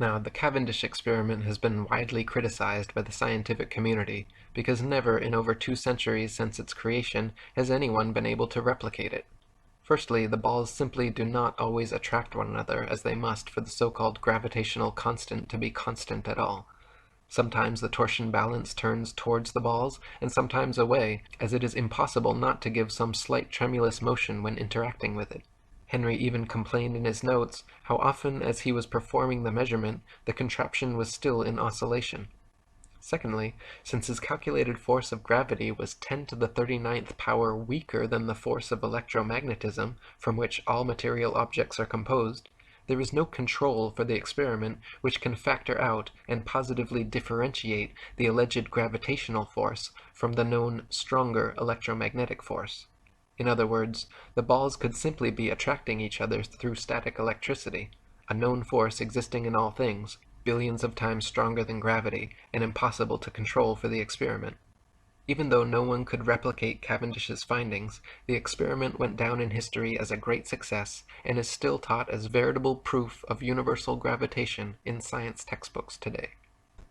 Now, the Cavendish experiment has been widely criticized by the scientific community because never in over 2 centuries since its creation has anyone been able to replicate it. Firstly, the balls simply do not always attract one another as they must for the so-called gravitational constant to be constant at all. Sometimes the torsion balance turns towards the balls and sometimes away, as it is impossible not to give some slight tremulous motion when interacting with it. Henry even complained in his notes how often as he was performing the measurement, the contraption was still in oscillation. Secondly, since his calculated force of gravity was 10 to the 39th power weaker than the force of electromagnetism, from which all material objects are composed, there is no control for the experiment which can factor out and positively differentiate the alleged gravitational force from the known stronger electromagnetic force. In other words, the balls could simply be attracting each other through static electricity, a known force existing in all things, billions of times stronger than gravity, and impossible to control for the experiment. Even though no one could replicate Cavendish's findings, the experiment went down in history as a great success and is still taught as veritable proof of universal gravitation in science textbooks today.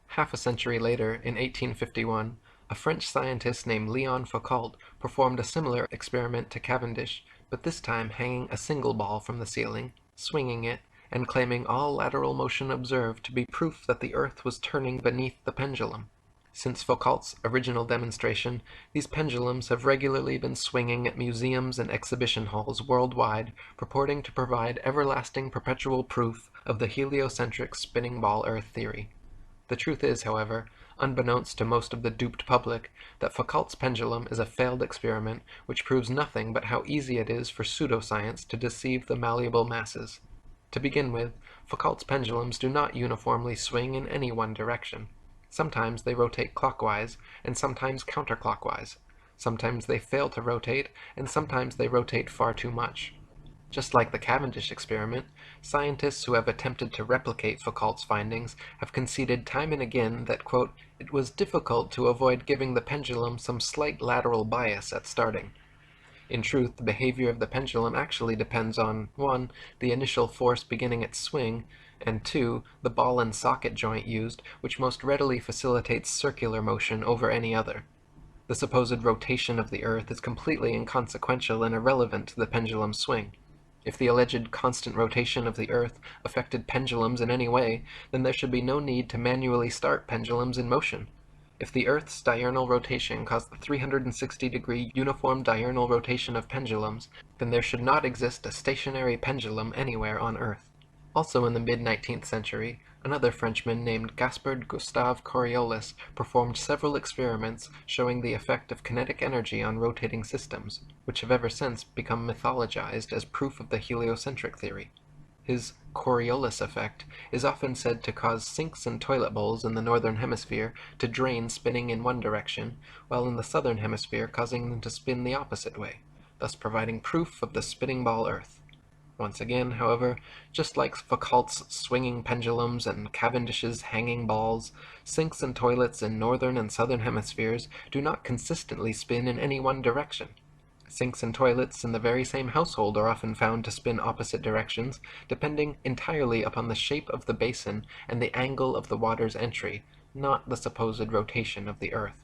Half a century later, in 1851, a French scientist named Leon Foucault performed a similar experiment to Cavendish, but this time hanging a single ball from the ceiling, swinging it, and claiming all lateral motion observed to be proof that the Earth was turning beneath the pendulum. Since Foucault's original demonstration, these pendulums have regularly been swinging at museums and exhibition halls worldwide, purporting to provide everlasting perpetual proof of the heliocentric spinning ball Earth theory. The truth is, however, unbeknownst to most of the duped public, that Foucault's pendulum is a failed experiment which proves nothing but how easy it is for pseudoscience to deceive the malleable masses. To begin with, Foucault's pendulums do not uniformly swing in any one direction. Sometimes they rotate clockwise, and sometimes counterclockwise. Sometimes they fail to rotate, and sometimes they rotate far too much. Just like the Cavendish experiment, scientists who have attempted to replicate Foucault's findings have conceded time and again that, quote, it was difficult to avoid giving the pendulum some slight lateral bias at starting. In truth, the behavior of the pendulum actually depends on 1. The initial force beginning its swing, and 2. The ball and socket joint used, which most readily facilitates circular motion over any other. The supposed rotation of the Earth is completely inconsequential and irrelevant to the pendulum's swing. If the alleged constant rotation of the Earth affected pendulums in any way, then there should be no need to manually start pendulums in motion. If the Earth's diurnal rotation caused the 360-degree uniform diurnal rotation of pendulums, then there should not exist a stationary pendulum anywhere on Earth. Also in the mid-19th century, another Frenchman named Gaspard Gustave Coriolis performed several experiments showing the effect of kinetic energy on rotating systems, which have ever since become mythologized as proof of the heliocentric theory. His Coriolis effect is often said to cause sinks and toilet bowls in the northern hemisphere to drain spinning in one direction, while in the southern hemisphere causing them to spin the opposite way, thus providing proof of the spinning ball Earth. Once again, however, just like Foucault's swinging pendulums and Cavendish's hanging balls, sinks and toilets in northern and southern hemispheres do not consistently spin in any one direction. Sinks and toilets in the very same household are often found to spin opposite directions, depending entirely upon the shape of the basin and the angle of the water's entry, not the supposed rotation of the Earth.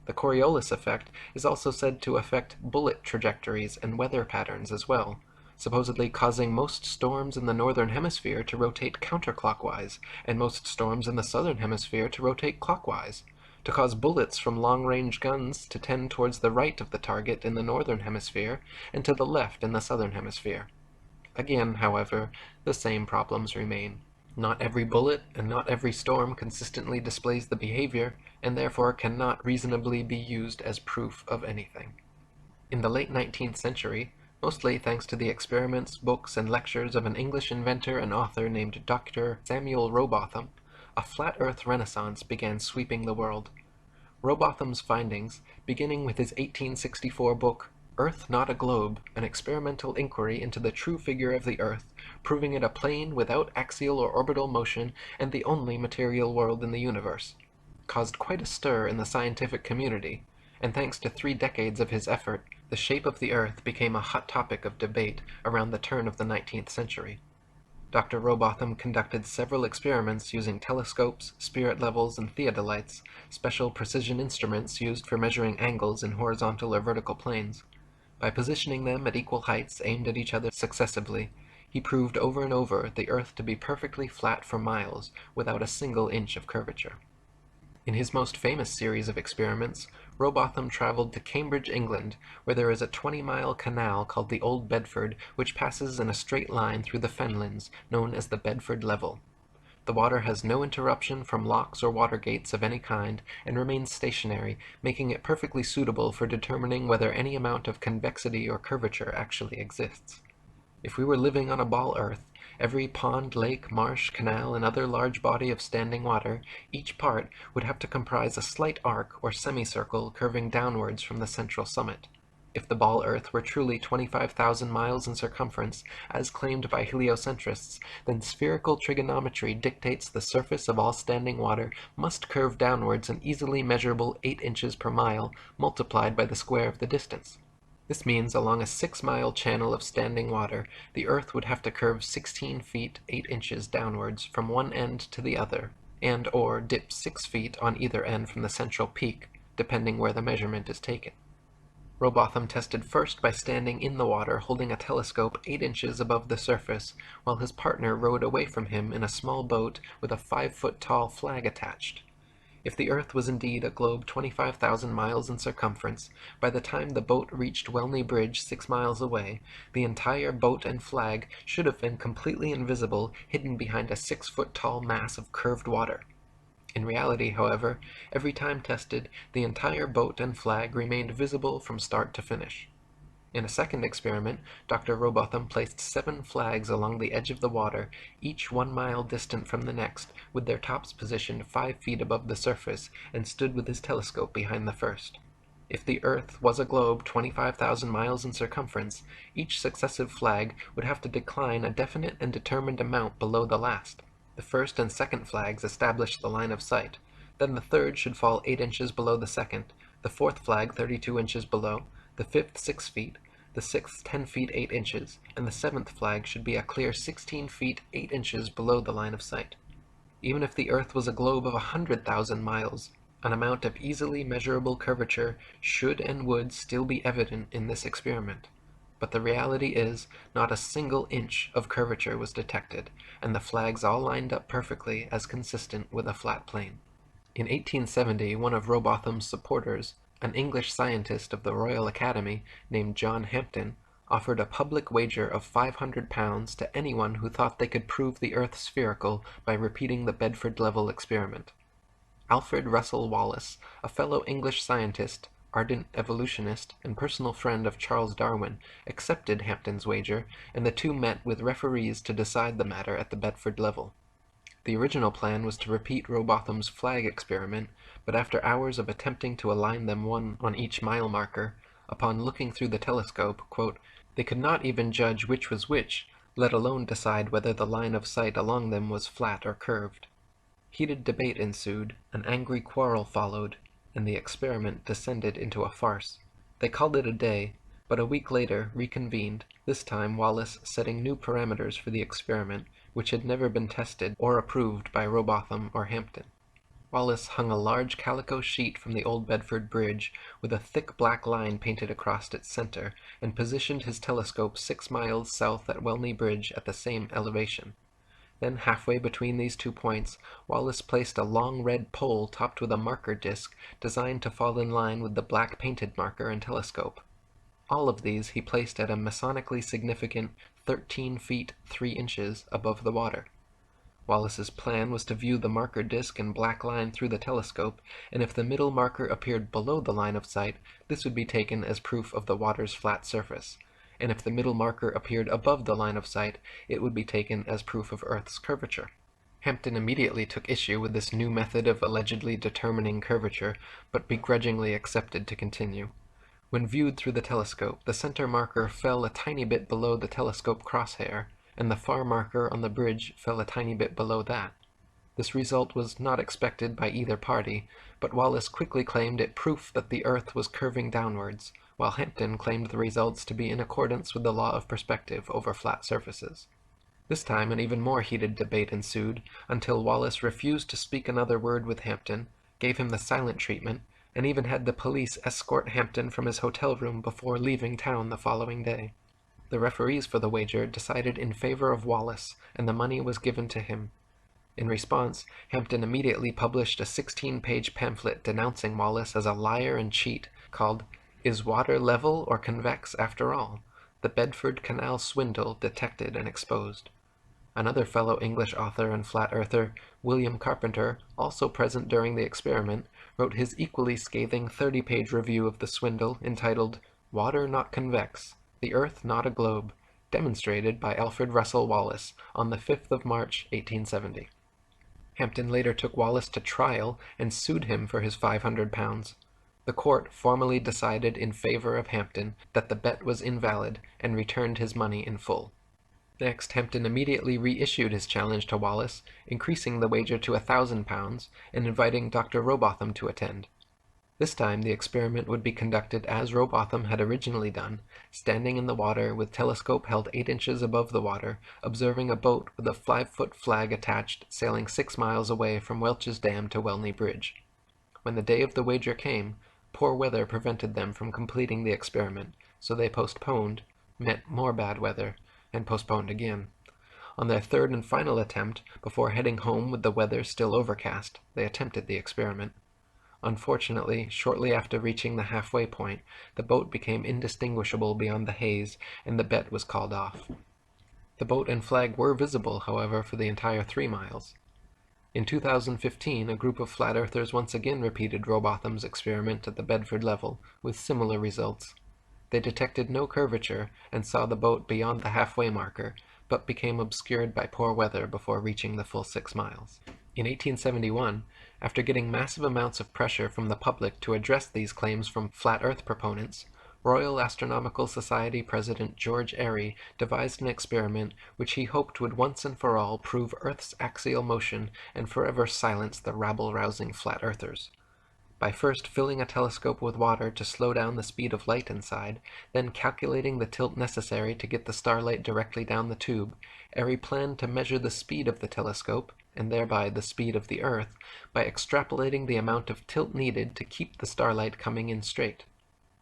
The Coriolis effect is also said to affect bullet trajectories and weather patterns as well, supposedly causing most storms in the northern hemisphere to rotate counterclockwise, and most storms in the southern hemisphere to rotate clockwise, to cause bullets from long-range guns to tend towards the right of the target in the northern hemisphere and to the left in the southern hemisphere. Again, however, the same problems remain. Not every bullet and not every storm consistently displays the behavior, and therefore cannot reasonably be used as proof of anything. In the late 19th century, mostly thanks to the experiments, books, and lectures of an English inventor and author named Dr. Samuel Rowbotham, a flat Earth renaissance began sweeping the world. Rowbotham's findings, beginning with his 1864 book, Earth Not a Globe, an experimental inquiry into the true figure of the Earth, proving it a plane without axial or orbital motion and the only material world in the universe, caused quite a stir in the scientific community, and thanks to 3 decades of his effort, the shape of the Earth became a hot topic of debate around the turn of the 19th century. Dr. Rowbotham conducted several experiments using telescopes, spirit levels, and theodolites, special precision instruments used for measuring angles in horizontal or vertical planes. By positioning them at equal heights aimed at each other successively, he proved over and over the Earth to be perfectly flat for miles, without a single inch of curvature. In his most famous series of experiments, Rowbotham traveled to Cambridge, England, where there is a 20-mile canal called the Old Bedford, which passes in a straight line through the fenlands, known as the Bedford Level. The water has no interruption from locks or water gates of any kind, and remains stationary, making it perfectly suitable for determining whether any amount of convexity or curvature actually exists. If we were living on a ball Earth, every pond, lake, marsh, canal, and other large body of standing water, each part would have to comprise a slight arc or semicircle curving downwards from the central summit. If the ball Earth were truly 25,000 miles in circumference, as claimed by heliocentrists, then spherical trigonometry dictates the surface of all standing water must curve downwards an easily measurable 8 inches per mile, multiplied by the square of the distance. This means along a 6-mile channel of standing water, the Earth would have to curve 16 feet 8 inches downwards from one end to the other, and or dip 6 feet on either end from the central peak, depending where the measurement is taken. Rowbotham tested first by standing in the water holding a telescope 8 inches above the surface, while his partner rowed away from him in a small boat with a 5-foot-tall flag attached. If the Earth was indeed a globe 25,000 miles in circumference, by the time the boat reached Welney Bridge 6 miles away, the entire boat and flag should have been completely invisible, hidden behind a 6-foot-tall mass of curved water. In reality, however, every time tested, the entire boat and flag remained visible from start to finish. In a second experiment, Dr. Rowbotham placed 7 flags along the edge of the water, each 1 mile distant from the next, with their tops positioned 5 feet above the surface, and stood with his telescope behind the first. If the Earth was a globe 25,000 miles in circumference, each successive flag would have to decline a definite and determined amount below the last. The first and second flags established the line of sight. Then the third should fall 8 inches below the second, the fourth flag 32 inches below, the fifth 6 feet, the sixth 10 feet 8 inches, and the seventh flag should be a clear 16 feet 8 inches below the line of sight. Even if the Earth was a globe of 100,000 miles, an amount of easily measurable curvature should and would still be evident in this experiment. But the reality is, not a single inch of curvature was detected, and the flags all lined up perfectly as consistent with a flat plane. In 1870, one of Rowbotham's supporters, an English scientist of the Royal Academy named John Hampden, offered a public wager of £500 to anyone who thought they could prove the Earth spherical by repeating the Bedford Level experiment. Alfred Russel Wallace, a fellow English scientist, ardent evolutionist, and personal friend of Charles Darwin, accepted Hampden's wager, and the two met with referees to decide the matter at the Bedford Level. The original plan was to repeat Rowbotham's flag experiment, but after hours of attempting to align them one on each mile marker, upon looking through the telescope, quote, they could not even judge which was which, let alone decide whether the line of sight along them was flat or curved. Heated debate ensued, an angry quarrel followed, and the experiment descended into a farce. They called it a day, but a week later reconvened, this time Wallace setting new parameters for the experiment, which had never been tested or approved by Rowbotham or Hampden. Wallace hung a large calico sheet from the old Bedford Bridge, with a thick black line painted across its center, and positioned his telescope 6 miles south at Welney Bridge at the same elevation. Then, halfway between these 2 points, Wallace placed a long red pole topped with a marker disc designed to fall in line with the black painted marker and telescope. All of these he placed at a masonically significant 13 feet 3 inches above the water. Wallace's plan was to view the marker disc and black line through the telescope, and if the middle marker appeared below the line of sight, this would be taken as proof of the water's flat surface, and if the middle marker appeared above the line of sight, it would be taken as proof of Earth's curvature. Hampden immediately took issue with this new method of allegedly determining curvature, but begrudgingly accepted to continue. When viewed through the telescope, the center marker fell a tiny bit below the telescope crosshair, and the far marker on the bridge fell a tiny bit below that. This result was not expected by either party, but Wallace quickly claimed it proof that the Earth was curving downwards, while Hampden claimed the results to be in accordance with the law of perspective over flat surfaces. This time an even more heated debate ensued, until Wallace refused to speak another word with Hampden, gave him the silent treatment, and even had the police escort Hampden from his hotel room before leaving town the following day. The referees for the wager decided in favor of Wallace, and the money was given to him. In response, Hampden immediately published a 16-page pamphlet denouncing Wallace as a liar and cheat, called Is Water Level or Convex After All? The Bedford Canal Swindle Detected and Exposed. Another fellow English author and flat-earther, William Carpenter, also present during the experiment, wrote his equally scathing 30-page review of the swindle entitled Water Not Convex, The Earth Not a Globe, demonstrated by Alfred Russel Wallace on the 5th of March, 1870. Hampden later took Wallace to trial and sued him for his £500. The court formally decided in favor of Hampden that the bet was invalid and returned his money in full. Next, Hampden immediately reissued his challenge to Wallace, increasing the wager to £1,000 and inviting Dr. Rowbotham to attend. This time the experiment would be conducted as Rowbotham had originally done, standing in the water with telescope held 8 inches above the water, observing a boat with a 5-foot flag attached sailing 6 miles away from Welch's Dam to Welney Bridge. When the day of the wager came, poor weather prevented them from completing the experiment, so they postponed, met more bad weather, and postponed again. On their third and final attempt, before heading home with the weather still overcast, they attempted the experiment. Unfortunately, shortly after reaching the halfway point, the boat became indistinguishable beyond the haze, and the bet was called off. The boat and flag were visible, however, for the entire 3 miles. In 2015, a group of flat earthers once again repeated Rowbotham's experiment at the Bedford level, with similar results. They detected no curvature and saw the boat beyond the halfway marker, but became obscured by poor weather before reaching the full 6 miles. In 1871, after getting massive amounts of pressure from the public to address these claims from flat Earth proponents, Royal Astronomical Society President George Airy devised an experiment which he hoped would once and for all prove Earth's axial motion and forever silence the rabble-rousing flat earthers. By first filling a telescope with water to slow down the speed of light inside, then calculating the tilt necessary to get the starlight directly down the tube, Airy planned to measure the speed of the telescope, and thereby the speed of the Earth, by extrapolating the amount of tilt needed to keep the starlight coming in straight.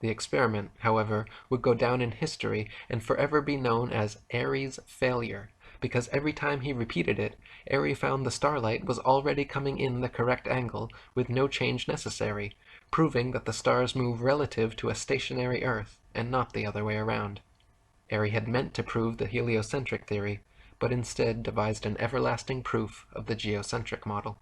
The experiment, however, would go down in history and forever be known as Airy's failure, because every time he repeated it, Airy found the starlight was already coming in the correct angle with no change necessary, proving that the stars move relative to a stationary Earth and not the other way around. Airy had meant to prove the heliocentric theory, but instead devised an everlasting proof of the geocentric model.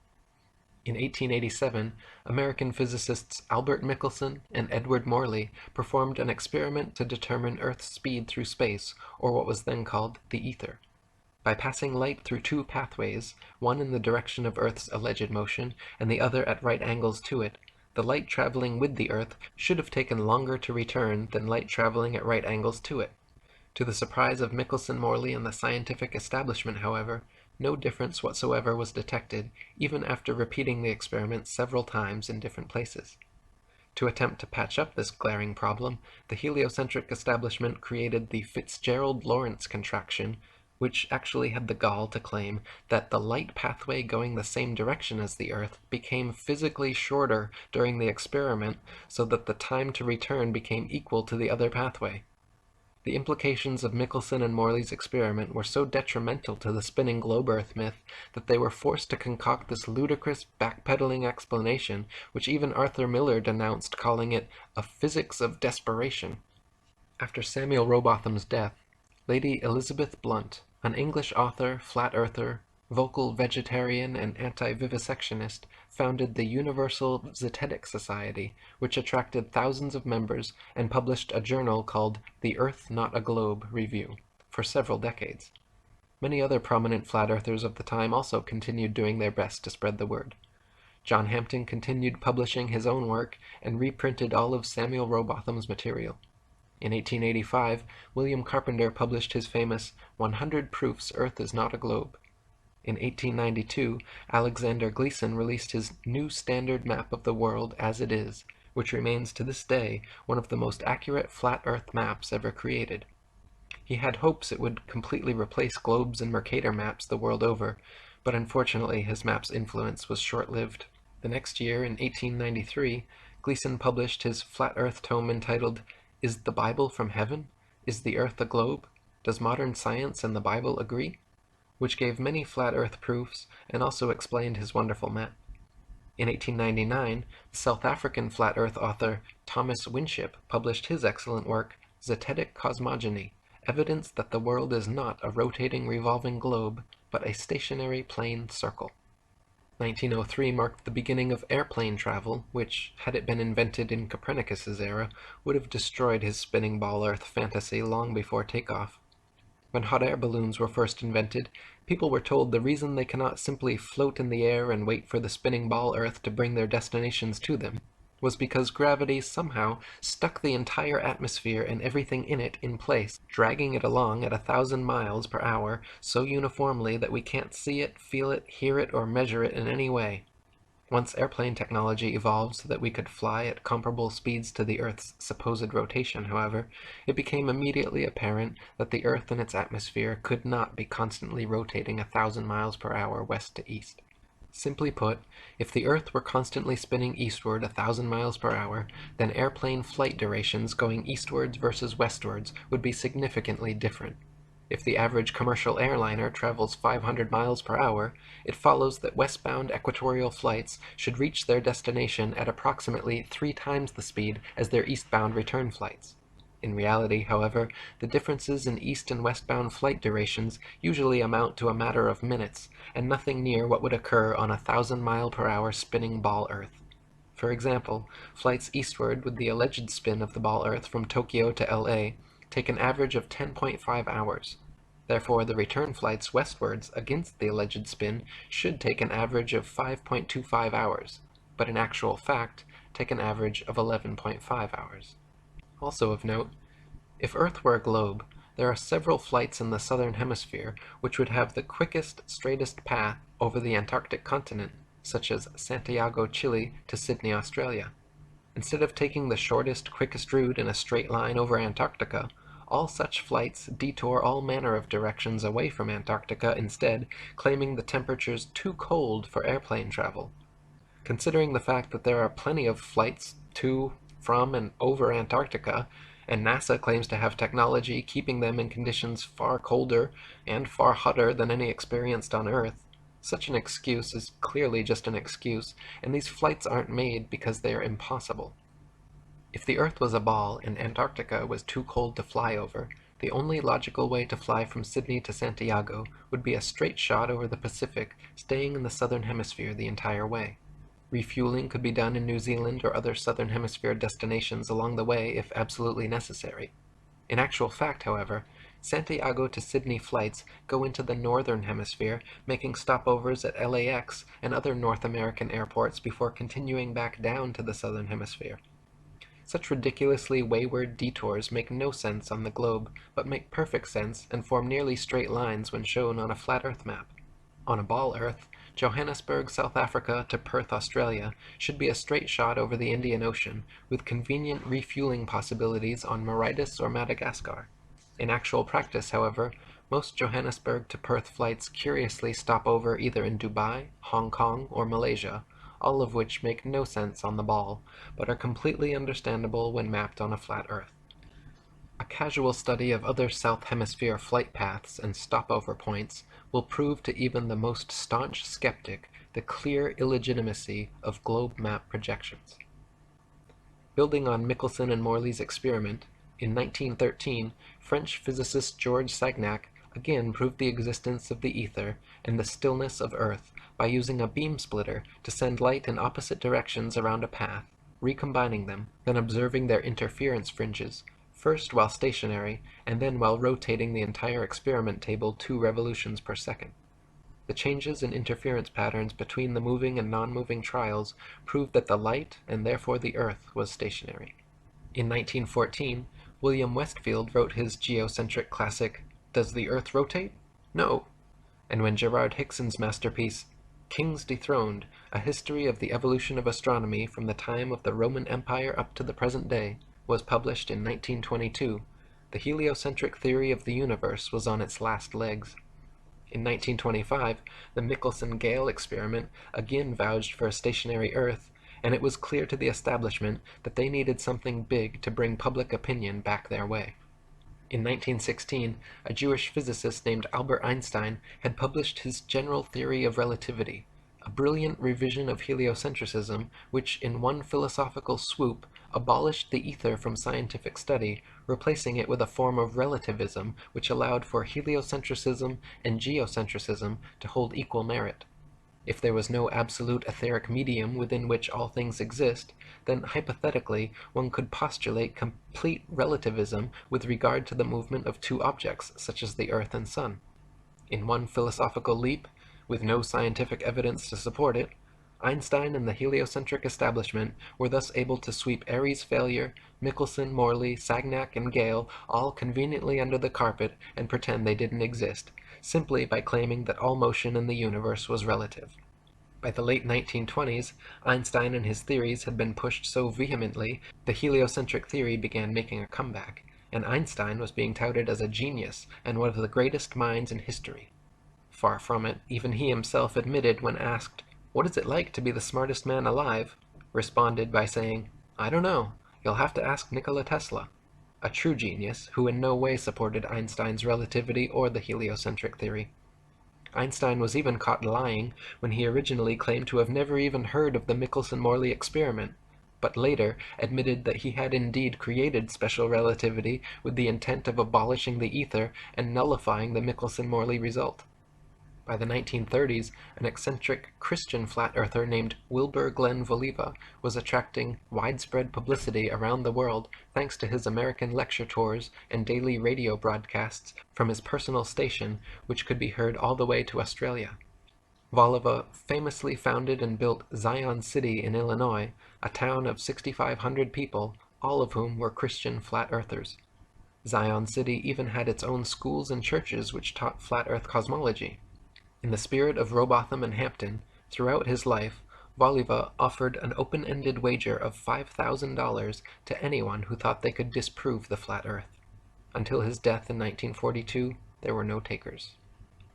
In 1887, American physicists Albert Michelson and Edward Morley performed an experiment to determine Earth's speed through space, or what was then called the ether. By passing light through 2 pathways, one in the direction of Earth's alleged motion and the other at right angles to it, the light traveling with the Earth should have taken longer to return than light traveling at right angles to it. To the surprise of Michelson, Morley, and the scientific establishment, however, no difference whatsoever was detected, even after repeating the experiment several times in different places. To attempt to patch up this glaring problem, the heliocentric establishment created the Fitzgerald-Lorentz contraction, which actually had the gall to claim that the light pathway going the same direction as the Earth became physically shorter during the experiment so that the time to return became equal to the other pathway. The implications of Michelson and Morley's experiment were so detrimental to the spinning globe Earth myth that they were forced to concoct this ludicrous backpedaling explanation, which even Arthur Miller denounced, calling it a physics of desperation. After Samuel Rowbotham's death, Lady Elizabeth Blunt, an English author, flat earther, vocal vegetarian, and anti-vivisectionist, founded the Universal Zetetic Society, which attracted thousands of members and published a journal called The Earth Not a Globe Review for several decades. Many other prominent flat earthers of the time also continued doing their best to spread the word. John Hampton continued publishing his own work and reprinted all of Samuel Rowbotham's material. In 1885, William Carpenter published his famous 100 Proofs Earth is Not a Globe. In 1892, Alexander Gleason released his New Standard Map of the World as It Is, which remains to this day one of the most accurate flat Earth maps ever created. He had hopes it would completely replace globes and Mercator maps the world over, but unfortunately his map's influence was short-lived. The next year, in 1893, Gleason published his flat Earth tome entitled Is the Bible from Heaven? Is the Earth a Globe? Does Modern Science and the Bible Agree? Which gave many flat Earth proofs and also explained his wonderful map. In 1899, the South African flat Earth author Thomas Winship published his excellent work, Zetetic Cosmogony, evidence that the world is not a rotating revolving globe, but a stationary plane circle. 1903 marked the beginning of airplane travel, which, had it been invented in Copernicus's era, would have destroyed his spinning ball Earth fantasy long before takeoff. When hot air balloons were first invented, people were told the reason they cannot simply float in the air and wait for the spinning ball Earth to bring their destinations to them was because gravity somehow stuck the entire atmosphere and everything in it in place, dragging it along at 1,000 miles per hour so uniformly that we can't see it, feel it, hear it, or measure it in any way. Once airplane technology evolved so that we could fly at comparable speeds to the Earth's supposed rotation, however, it became immediately apparent that the Earth and its atmosphere could not be constantly rotating 1,000 miles per hour west to east. Simply put, if the Earth were constantly spinning eastward 1,000 miles per hour, then airplane flight durations going eastwards versus westwards would be significantly different. If the average commercial airliner travels 500 miles per hour, it follows that westbound equatorial flights should reach their destination at approximately 3 times the speed as their eastbound return flights. In reality, however, the differences in east and westbound flight durations usually amount to a matter of minutes, and nothing near what would occur on a 1,000-mile-per-hour spinning ball Earth. For example, flights eastward with the alleged spin of the ball Earth from Tokyo to LA take an average of 10.5 hours. Therefore, the return flights westwards against the alleged spin should take an average of 5.25 hours, but in actual fact, take an average of 11.5 hours. Also of note, if Earth were a globe, there are several flights in the southern hemisphere which would have the quickest, straightest path over the Antarctic continent, such as Santiago, Chile to Sydney, Australia. Instead of taking the shortest, quickest route in a straight line over Antarctica, all such flights detour all manner of directions away from Antarctica instead, claiming the temperature's too cold for airplane travel. Considering the fact that there are plenty of flights to, from, and over Antarctica, and NASA claims to have technology keeping them in conditions far colder and far hotter than any experienced on Earth, such an excuse is clearly just an excuse, and these flights aren't made because they are impossible. If the Earth was a ball and Antarctica was too cold to fly over, the only logical way to fly from Sydney to Santiago would be a straight shot over the Pacific, staying in the southern hemisphere the entire way. Refueling could be done in New Zealand or other southern hemisphere destinations along the way if absolutely necessary. In actual fact, however, Santiago to Sydney flights go into the northern hemisphere, making stopovers at LAX and other North American airports before continuing back down to the southern hemisphere. Such ridiculously wayward detours make no sense on the globe, but make perfect sense and form nearly straight lines when shown on a flat Earth map. On a ball Earth, Johannesburg, South Africa to Perth, Australia should be a straight shot over the Indian Ocean, with convenient refueling possibilities on Mauritius or Madagascar. In actual practice, however, most Johannesburg to Perth flights curiously stop over either in Dubai, Hong Kong, or Malaysia, all of which make no sense on the ball, but are completely understandable when mapped on a flat Earth. A casual study of other South Hemisphere flight paths and stopover points will prove to even the most staunch skeptic the clear illegitimacy of globe map projections. Building on Michelson and Morley's experiment, in 1913, French physicist Georges Sagnac again proved the existence of the ether and the stillness of Earth by using a beam splitter to send light in opposite directions around a path, recombining them, then observing their interference fringes, first while stationary, and then while rotating the entire experiment table 2 revolutions per second. The changes in interference patterns between the moving and non-moving trials proved that the light, and therefore the Earth, was stationary. In 1914, William Westfield wrote his geocentric classic, Does the Earth Rotate? No! And when Gerard Hickson's masterpiece, Kings Dethroned, A History of the Evolution of Astronomy from the Time of the Roman Empire up to the Present Day, was published in 1922, the heliocentric theory of the universe was on its last legs. In 1925, the Michelson-Gale experiment again vouched for a stationary Earth, and it was clear to the establishment that they needed something big to bring public opinion back their way. In 1916, a Jewish physicist named Albert Einstein had published his General Theory of Relativity, a brilliant revision of heliocentrism which, in one philosophical swoop, abolished the ether from scientific study, replacing it with a form of relativism which allowed for heliocentrism and geocentrism to hold equal merit. If there was no absolute etheric medium within which all things exist, then hypothetically one could postulate complete relativism with regard to the movement of two objects, such as the Earth and Sun. In one philosophical leap, with no scientific evidence to support it, Einstein and the heliocentric establishment were thus able to sweep Airy's failure, Michelson, Morley, Sagnac, and Gale all conveniently under the carpet and pretend they didn't exist, simply by claiming that all motion in the universe was relative. By the late 1920s, Einstein and his theories had been pushed so vehemently, the heliocentric theory began making a comeback, and Einstein was being touted as a genius and one of the greatest minds in history. Far from it, even he himself admitted when asked, "What is it like to be the smartest man alive?" responded by saying, "I don't know. You'll have to ask Nikola Tesla," a true genius who in no way supported Einstein's relativity or the heliocentric theory. Einstein was even caught lying when he originally claimed to have never even heard of the Michelson-Morley experiment, but later admitted that he had indeed created special relativity with the intent of abolishing the ether and nullifying the Michelson-Morley result. By the 1930s, an eccentric Christian flat-earther named Wilbur Glenn Voliva was attracting widespread publicity around the world thanks to his American lecture tours and daily radio broadcasts from his personal station, which could be heard all the way to Australia. Voliva famously founded and built Zion City in Illinois, a town of 6,500 people, all of whom were Christian flat-earthers. Zion City even had its own schools and churches which taught flat-earth cosmology. In the spirit of Robotham and Hampton, throughout his life, Voliva offered an open-ended wager of $5,000 to anyone who thought they could disprove the flat Earth. Until his death in 1942, there were no takers.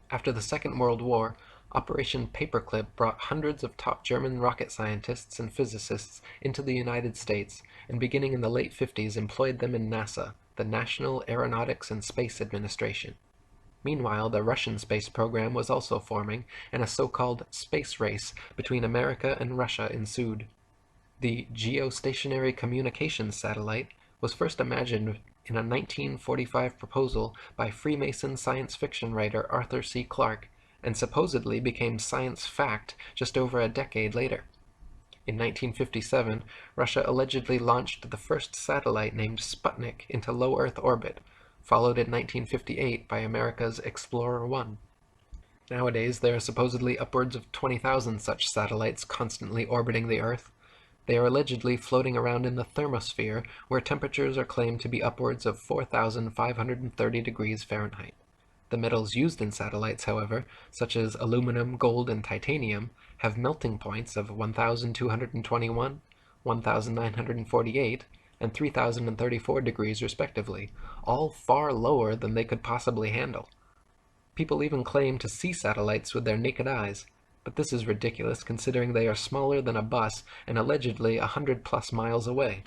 After the Second World War, Operation Paperclip brought hundreds of top German rocket scientists and physicists into the United States, and beginning in the late 50s employed them in NASA, the National Aeronautics and Space Administration. Meanwhile, the Russian space program was also forming, and a so-called space race between America and Russia ensued. The geostationary communications satellite was first imagined in a 1945 proposal by Freemason science fiction writer Arthur C. Clarke, and supposedly became science fact just over a decade later. In 1957, Russia allegedly launched the first satellite named Sputnik into low Earth orbit, followed in 1958 by America's Explorer 1. Nowadays, there are supposedly upwards of 20,000 such satellites constantly orbiting the Earth. They are allegedly floating around in the thermosphere, where temperatures are claimed to be upwards of 4,530 degrees Fahrenheit. The metals used in satellites, however, such as aluminum, gold, and titanium, have melting points of 1,221, 1,948, and 3,034 degrees respectively, all far lower than they could possibly handle. People even claim to see satellites with their naked eyes, but this is ridiculous considering they are smaller than a bus and allegedly 100+ miles away.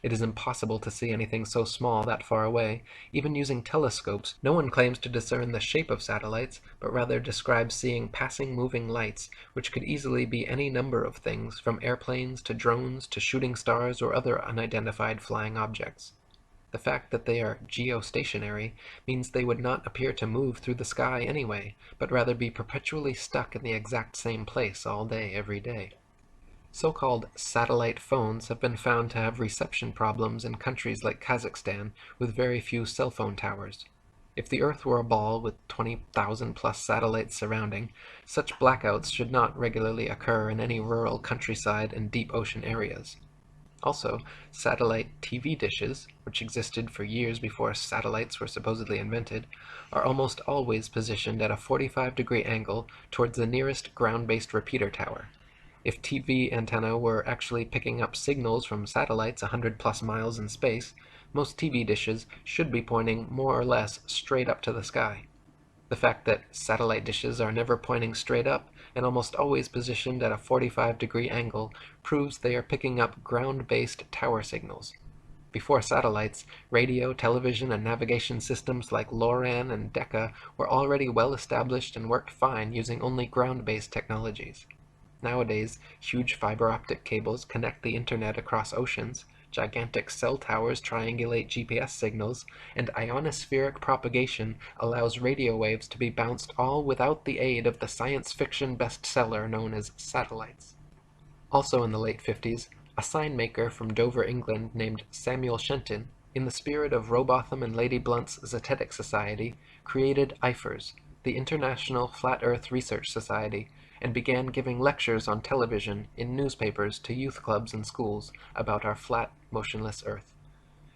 It is impossible to see anything so small that far away. Even using telescopes, no one claims to discern the shape of satellites, but rather describes seeing passing moving lights, which could easily be any number of things, from airplanes to drones to shooting stars or other unidentified flying objects. The fact that they are geostationary means they would not appear to move through the sky anyway, but rather be perpetually stuck in the exact same place all day, every day. So-called satellite phones have been found to have reception problems in countries like Kazakhstan with very few cell phone towers. If the Earth were a ball with 20,000+ satellites surrounding, such blackouts should not regularly occur in any rural countryside and deep ocean areas. Also, satellite TV dishes, which existed for years before satellites were supposedly invented, are almost always positioned at a 45-degree angle towards the nearest ground-based repeater tower. If TV antenna were actually picking up signals from satellites 100+ miles in space, most TV dishes should be pointing more or less straight up to the sky. The fact that satellite dishes are never pointing straight up and almost always positioned at a 45-degree angle proves they are picking up ground-based tower signals. Before satellites, radio, television, and navigation systems like LORAN and Decca were already well established and worked fine using only ground-based technologies. Nowadays, huge fiber optic cables connect the internet across oceans, gigantic cell towers triangulate GPS signals, and ionospheric propagation allows radio waves to be bounced all without the aid of the science fiction bestseller known as satellites. Also in the late 50s, a sign maker from Dover, England named Samuel Shenton, in the spirit of Robotham and Lady Blunt's Zetetic Society, created IFERS, the International Flat Earth Research Society, and began giving lectures on television, in newspapers, to youth clubs and schools about our flat, motionless Earth.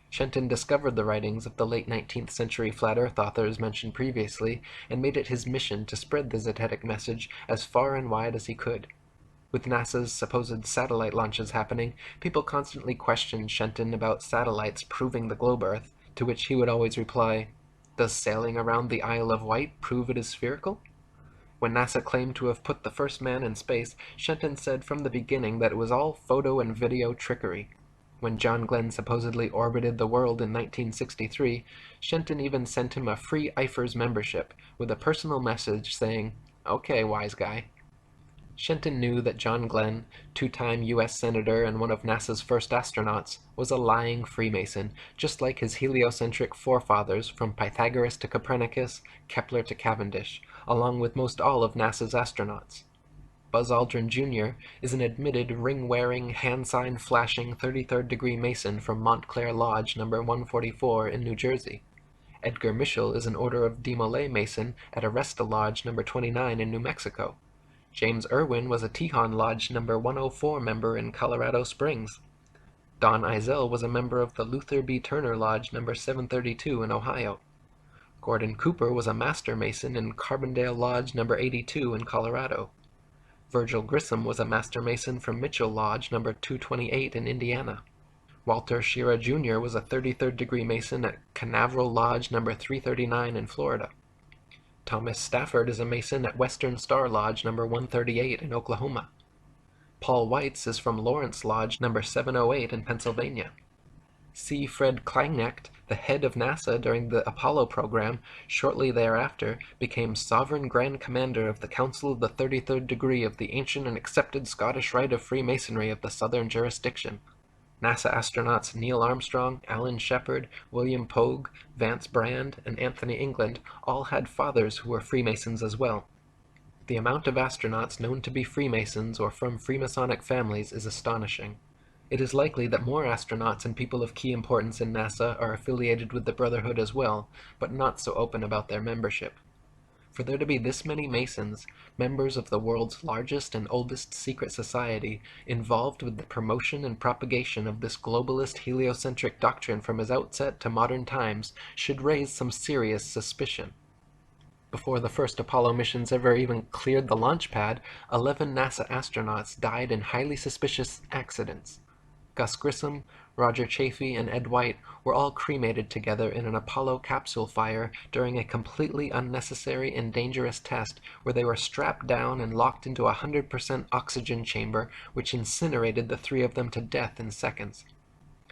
Shenton discovered the writings of the late 19th century flat Earth authors mentioned previously and made it his mission to spread the Zetetic message as far and wide as he could. With NASA's supposed satellite launches happening, people constantly questioned Shenton about satellites proving the globe Earth, to which he would always reply, "Does sailing around the Isle of Wight prove it is spherical?" When NASA claimed to have put the first man in space, Shenton said from the beginning that it was all photo and video trickery. When John Glenn supposedly orbited the world in 1963, Shenton even sent him a free IFERS membership, with a personal message saying, "Okay, wise guy." Shenton knew that John Glenn, two-time U.S. Senator and one of NASA's first astronauts, was a lying Freemason, just like his heliocentric forefathers from Pythagoras to Copernicus, Kepler to Cavendish, along with most all of NASA's astronauts. Buzz Aldrin Jr. is an admitted ring-wearing, hand-sign-flashing 33rd-degree Mason from Montclair Lodge No. 144 in New Jersey. Edgar Mitchell is an Order of Demolay Mason at Aresta Lodge No. 29 in New Mexico. James Irwin was a Tejon Lodge No. 104 member in Colorado Springs. Don Eisel was a member of the Luther B. Turner Lodge No. 732 in Ohio. Gordon Cooper was a Master Mason in Carbondale Lodge No. 82 in Colorado. Virgil Grissom was a Master Mason from Mitchell Lodge No. 228 in Indiana. Walter Schirra Jr. was a 33rd-degree Mason at Canaveral Lodge No. 339 in Florida. Thomas Stafford is a Mason at Western Star Lodge No. 138 in Oklahoma. Paul Weitz is from Lawrence Lodge No. 708 in Pennsylvania. C. Fred Kleinecht, the head of NASA during the Apollo program, shortly thereafter became Sovereign Grand Commander of the Council of the 33rd Degree of the ancient and accepted Scottish Rite of Freemasonry of the Southern Jurisdiction. NASA astronauts Neil Armstrong, Alan Shepard, William Pogue, Vance Brand, and Anthony England all had fathers who were Freemasons as well. The amount of astronauts known to be Freemasons or from Freemasonic families is astonishing. It is likely that more astronauts and people of key importance in NASA are affiliated with the Brotherhood as well, but not so open about their membership. For there to be this many Masons, members of the world's largest and oldest secret society, involved with the promotion and propagation of this globalist heliocentric doctrine from its outset to modern times, should raise some serious suspicion. Before the first Apollo missions ever even cleared the launch pad, 11 NASA astronauts died in highly suspicious accidents. Gus Grissom, Roger Chaffee, and Ed White were all cremated together in an Apollo capsule fire during a completely unnecessary and dangerous test where they were strapped down and locked into a 100% oxygen chamber which incinerated the three of them to death in seconds.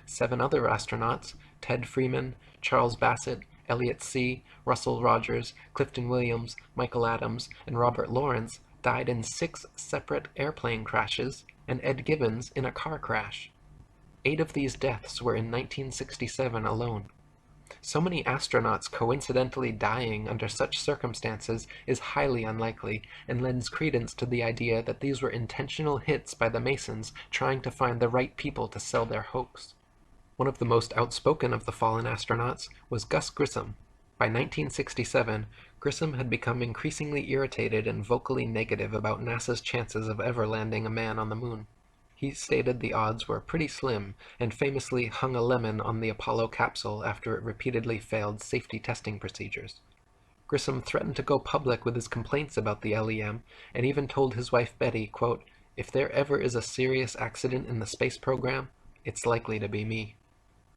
7 other astronauts, Ted Freeman, Charles Bassett, Elliot See., Russell Rogers, Clifton Williams, Michael Adams, and Robert Lawrence, died in 6 separate airplane crashes, and Ed Gibbons in a car crash. 8 of these deaths were in 1967 alone. So many astronauts coincidentally dying under such circumstances is highly unlikely, and lends credence to the idea that these were intentional hits by the Masons trying to find the right people to sell their hoax. One of the most outspoken of the fallen astronauts was Gus Grissom. By 1967, Grissom had become increasingly irritated and vocally negative about NASA's chances of ever landing a man on the moon. He stated the odds were pretty slim, and famously hung a lemon on the Apollo capsule after it repeatedly failed safety testing procedures. Grissom threatened to go public with his complaints about the LEM, and even told his wife Betty, quote, "If there ever is a serious accident in the space program, it's likely to be me."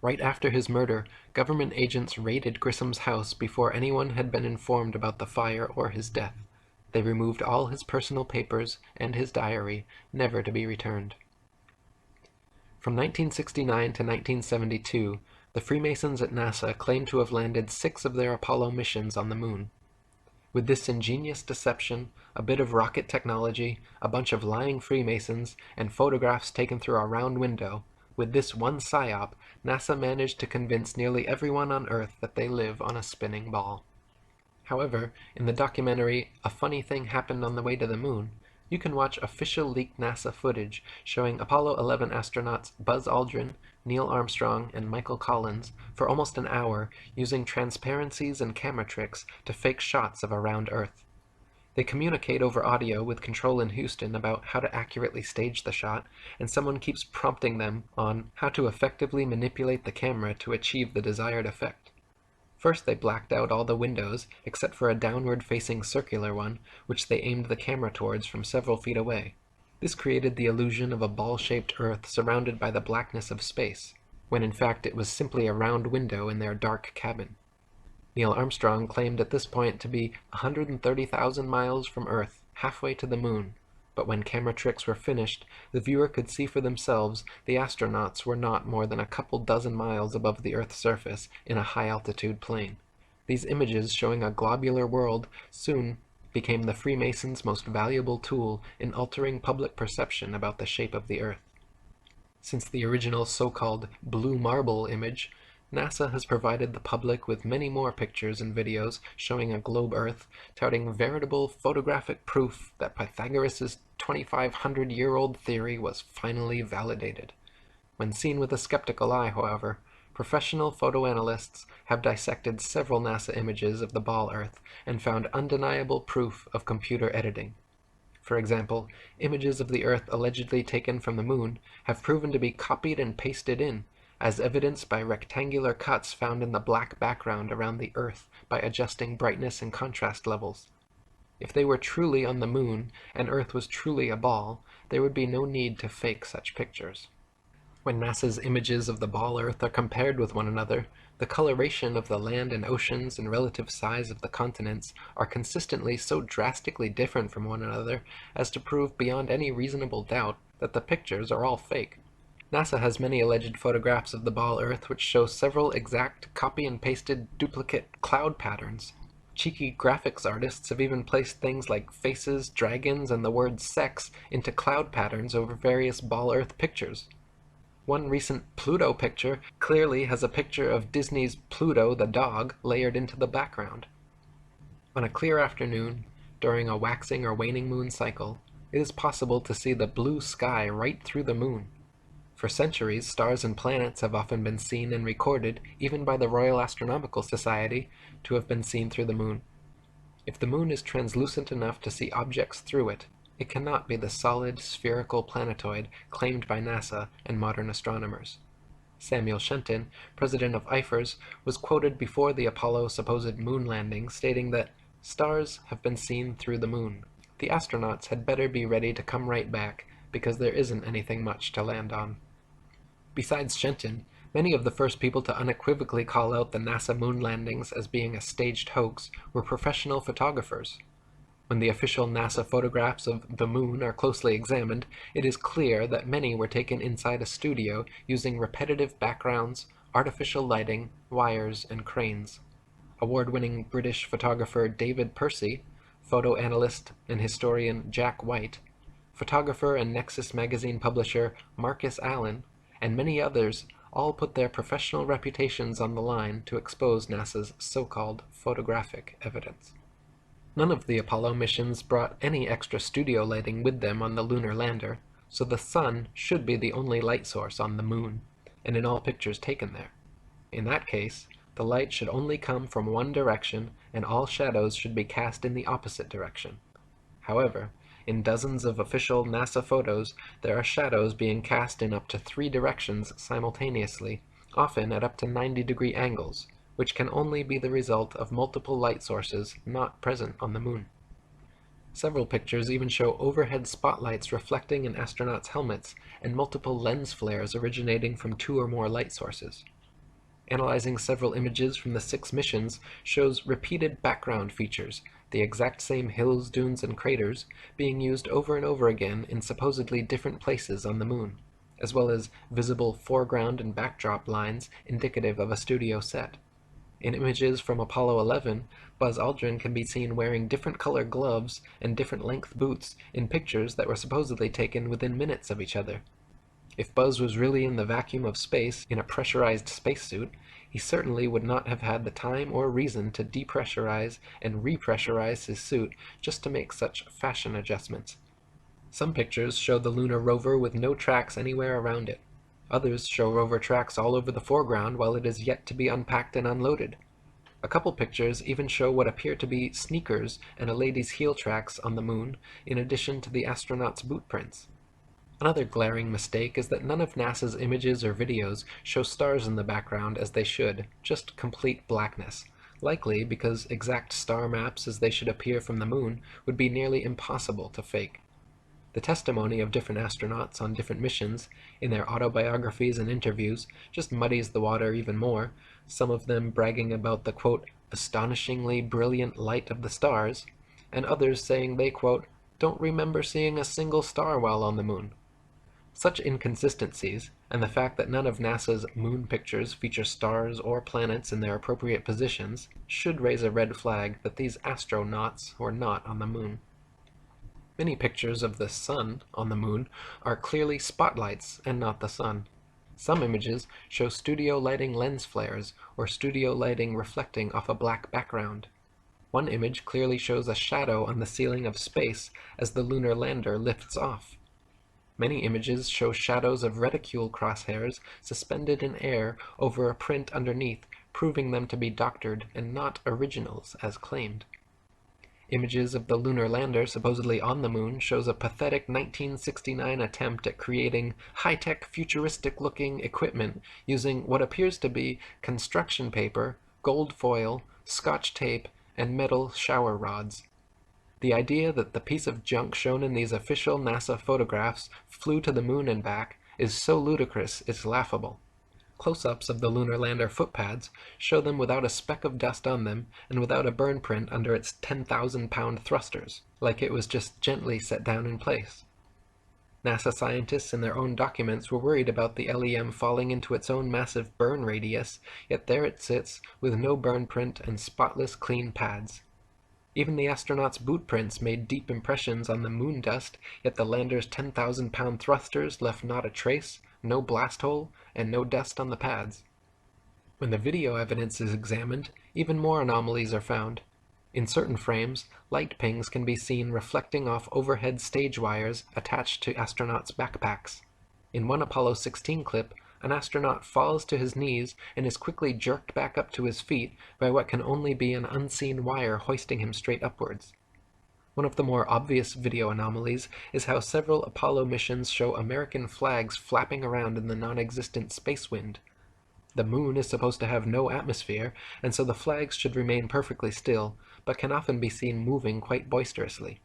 Right after his murder, government agents raided Grissom's house before anyone had been informed about the fire or his death. They removed all his personal papers and his diary, never to be returned. From 1969 to 1972, the Freemasons at NASA claimed to have landed 6 of their Apollo missions on the moon. With this ingenious deception, a bit of rocket technology, a bunch of lying Freemasons, and photographs taken through a round window, with this one psyop, NASA managed to convince nearly everyone on Earth that they live on a spinning ball. However, in the documentary A Funny Thing Happened on the Way to the Moon, you can watch official leaked NASA footage showing Apollo 11 astronauts Buzz Aldrin, Neil Armstrong, and Michael Collins for almost an hour using transparencies and camera tricks to fake shots of a round Earth. They communicate over audio with Control in Houston about how to accurately stage the shot, and someone keeps prompting them on how to effectively manipulate the camera to achieve the desired effect. First they blacked out all the windows, except for a downward-facing circular one, which they aimed the camera towards from several feet away. This created the illusion of a ball-shaped Earth surrounded by the blackness of space, when in fact it was simply a round window in their dark cabin. Neil Armstrong claimed at this point to be 130,000 miles from Earth, halfway to the moon, but when camera tricks were finished, the viewer could see for themselves the astronauts were not more than a couple dozen miles above the Earth's surface in a high-altitude plane. These images showing a globular world soon became the Freemasons' most valuable tool in altering public perception about the shape of the Earth. Since the original so-called blue marble image, NASA has provided the public with many more pictures and videos showing a globe Earth, touting veritable photographic proof that Pythagoras' 2,500-year-old theory was finally validated. When seen with a skeptical eye, however, professional photoanalysts have dissected several NASA images of the ball Earth and found undeniable proof of computer editing. For example, images of the Earth allegedly taken from the moon have proven to be copied and pasted in, as evidenced by rectangular cuts found in the black background around the Earth by adjusting brightness and contrast levels. If they were truly on the moon and Earth was truly a ball, there would be no need to fake such pictures. When NASA's images of the ball Earth are compared with one another, the coloration of the land and oceans and relative size of the continents are consistently so drastically different from one another as to prove beyond any reasonable doubt that the pictures are all fake. NASA has many alleged photographs of the ball Earth which show several exact copy and pasted duplicate cloud patterns. Cheeky graphics artists have even placed things like faces, dragons, and the word sex into cloud patterns over various ball Earth pictures. One recent Pluto picture clearly has a picture of Disney's Pluto the dog layered into the background. On a clear afternoon, during a waxing or waning moon cycle, it is possible to see the blue sky right through the moon. For centuries, stars and planets have often been seen and recorded, even by the Royal Astronomical Society, to have been seen through the moon. If the moon is translucent enough to see objects through it, it cannot be the solid, spherical planetoid claimed by NASA and modern astronomers. Samuel Shenton, president of IFERS, was quoted before the Apollo supposed moon landing, stating that stars have been seen through the moon. The astronauts had better be ready to come right back, because there isn't anything much to land on. Besides Shenton, many of the first people to unequivocally call out the NASA moon landings as being a staged hoax were professional photographers. When the official NASA photographs of the moon are closely examined, it is clear that many were taken inside a studio using repetitive backgrounds, artificial lighting, wires, and cranes. Award-winning British photographer David Percy, photo analyst and historian Jack White, photographer and Nexus magazine publisher Marcus Allen, and many others all put their professional reputations on the line to expose NASA's so-called photographic evidence. None of the Apollo missions brought any extra studio lighting with them on the lunar lander, so the sun should be the only light source on the moon, and in all pictures taken there. In that case, the light should only come from one direction, and all shadows should be cast in the opposite direction. However, in dozens of official NASA photos, there are shadows being cast in up to 3 directions simultaneously, often at up to 90-degree angles, which can only be the result of multiple light sources not present on the moon. Several pictures even show overhead spotlights reflecting in astronauts' helmets and multiple lens flares originating from 2 or more light sources. Analyzing several images from the 6 missions shows repeated background features, the exact same hills, dunes, and craters, being used over and over again in supposedly different places on the moon, as well as visible foreground and backdrop lines indicative of a studio set. In images from Apollo 11, Buzz Aldrin can be seen wearing different color gloves and different length boots in pictures that were supposedly taken within minutes of each other. If Buzz was really in the vacuum of space in a pressurized spacesuit, he certainly would not have had the time or reason to depressurize and repressurize his suit just to make such fashion adjustments. Some pictures show the lunar rover with no tracks anywhere around it. Others show rover tracks all over the foreground while it is yet to be unpacked and unloaded. A couple pictures even show what appear to be sneakers and a lady's heel tracks on the moon, in addition to the astronauts' boot prints. Another glaring mistake is that none of NASA's images or videos show stars in the background as they should, just complete blackness, likely because exact star maps as they should appear from the moon would be nearly impossible to fake. The testimony of different astronauts on different missions, in their autobiographies and interviews, just muddies the water even more, some of them bragging about the, quote, astonishingly brilliant light of the stars, and others saying they, quote, don't remember seeing a single star while on the moon. Such inconsistencies, and the fact that none of NASA's moon pictures feature stars or planets in their appropriate positions, should raise a red flag that these astronauts were not on the moon. Many pictures of the sun on the moon are clearly spotlights and not the sun. Some images show studio lighting lens flares or studio lighting reflecting off a black background. One image clearly shows a shadow on the ceiling of space as the lunar lander lifts off. Many images show shadows of reticule crosshairs suspended in air over a print underneath, proving them to be doctored and not originals as claimed. Images of the lunar lander supposedly on the moon shows a pathetic 1969 attempt at creating high-tech, futuristic-looking equipment using what appears to be construction paper, gold foil, scotch tape, and metal shower rods. The idea that the piece of junk shown in these official NASA photographs flew to the moon and back is so ludicrous it's laughable. Close-ups of the lunar lander footpads show them without a speck of dust on them and without a burn print under its 10,000-pound thrusters, like it was just gently set down in place. NASA scientists in their own documents were worried about the LEM falling into its own massive burn radius, yet there it sits with no burn print and spotless clean pads. Even the astronauts' boot prints made deep impressions on the moon dust, yet the lander's 10,000-pound thrusters left not a trace, no blast hole, and no dust on the pads. When the video evidence is examined, even more anomalies are found. In certain frames, light pings can be seen reflecting off overhead stage wires attached to astronauts' backpacks. In one Apollo 16 clip, an astronaut falls to his knees and is quickly jerked back up to his feet by what can only be an unseen wire hoisting him straight upwards. One of the more obvious video anomalies is how several Apollo missions show American flags flapping around in the non-existent space wind. The moon is supposed to have no atmosphere, and so the flags should remain perfectly still, but can often be seen moving quite boisterously.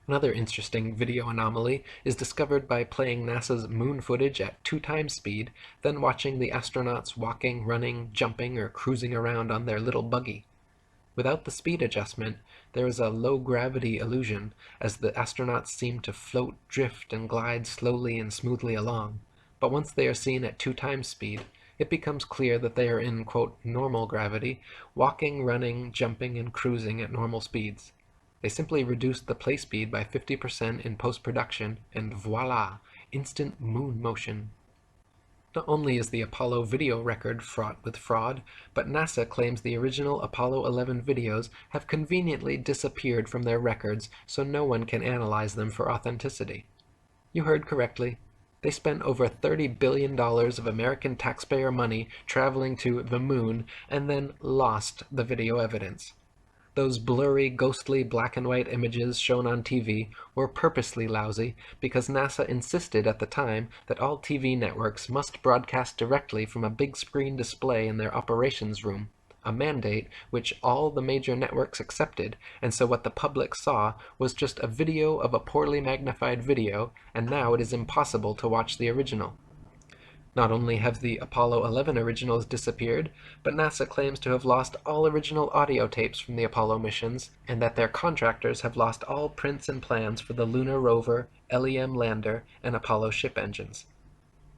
Another interesting video anomaly is discovered by playing NASA's moon footage at 2x speed, then watching the astronauts walking, running, jumping, or cruising around on their little buggy. Without the speed adjustment, there is a low-gravity illusion, as the astronauts seem to float, drift, and glide slowly and smoothly along. But once they are seen at 2x speed, it becomes clear that they are in, quote, normal gravity, walking, running, jumping, and cruising at normal speeds. They simply reduced the play speed by 50% in post-production, and voila, instant moon motion. Not only is the Apollo video record fraught with fraud, but NASA claims the original Apollo 11 videos have conveniently disappeared from their records so no one can analyze them for authenticity. You heard correctly. They spent over $30 billion of American taxpayer money traveling to the moon and then lost the video evidence. Those blurry, ghostly black and white images shown on TV were purposely lousy because NASA insisted at the time that all TV networks must broadcast directly from a big screen display in their operations room, a mandate which all the major networks accepted, and so what the public saw was just a video of a poorly magnified video, and now it is impossible to watch the original. Not only have the Apollo 11 originals disappeared, but NASA claims to have lost all original audio tapes from the Apollo missions, and that their contractors have lost all prints and plans for the lunar rover, LEM lander, and Apollo ship engines.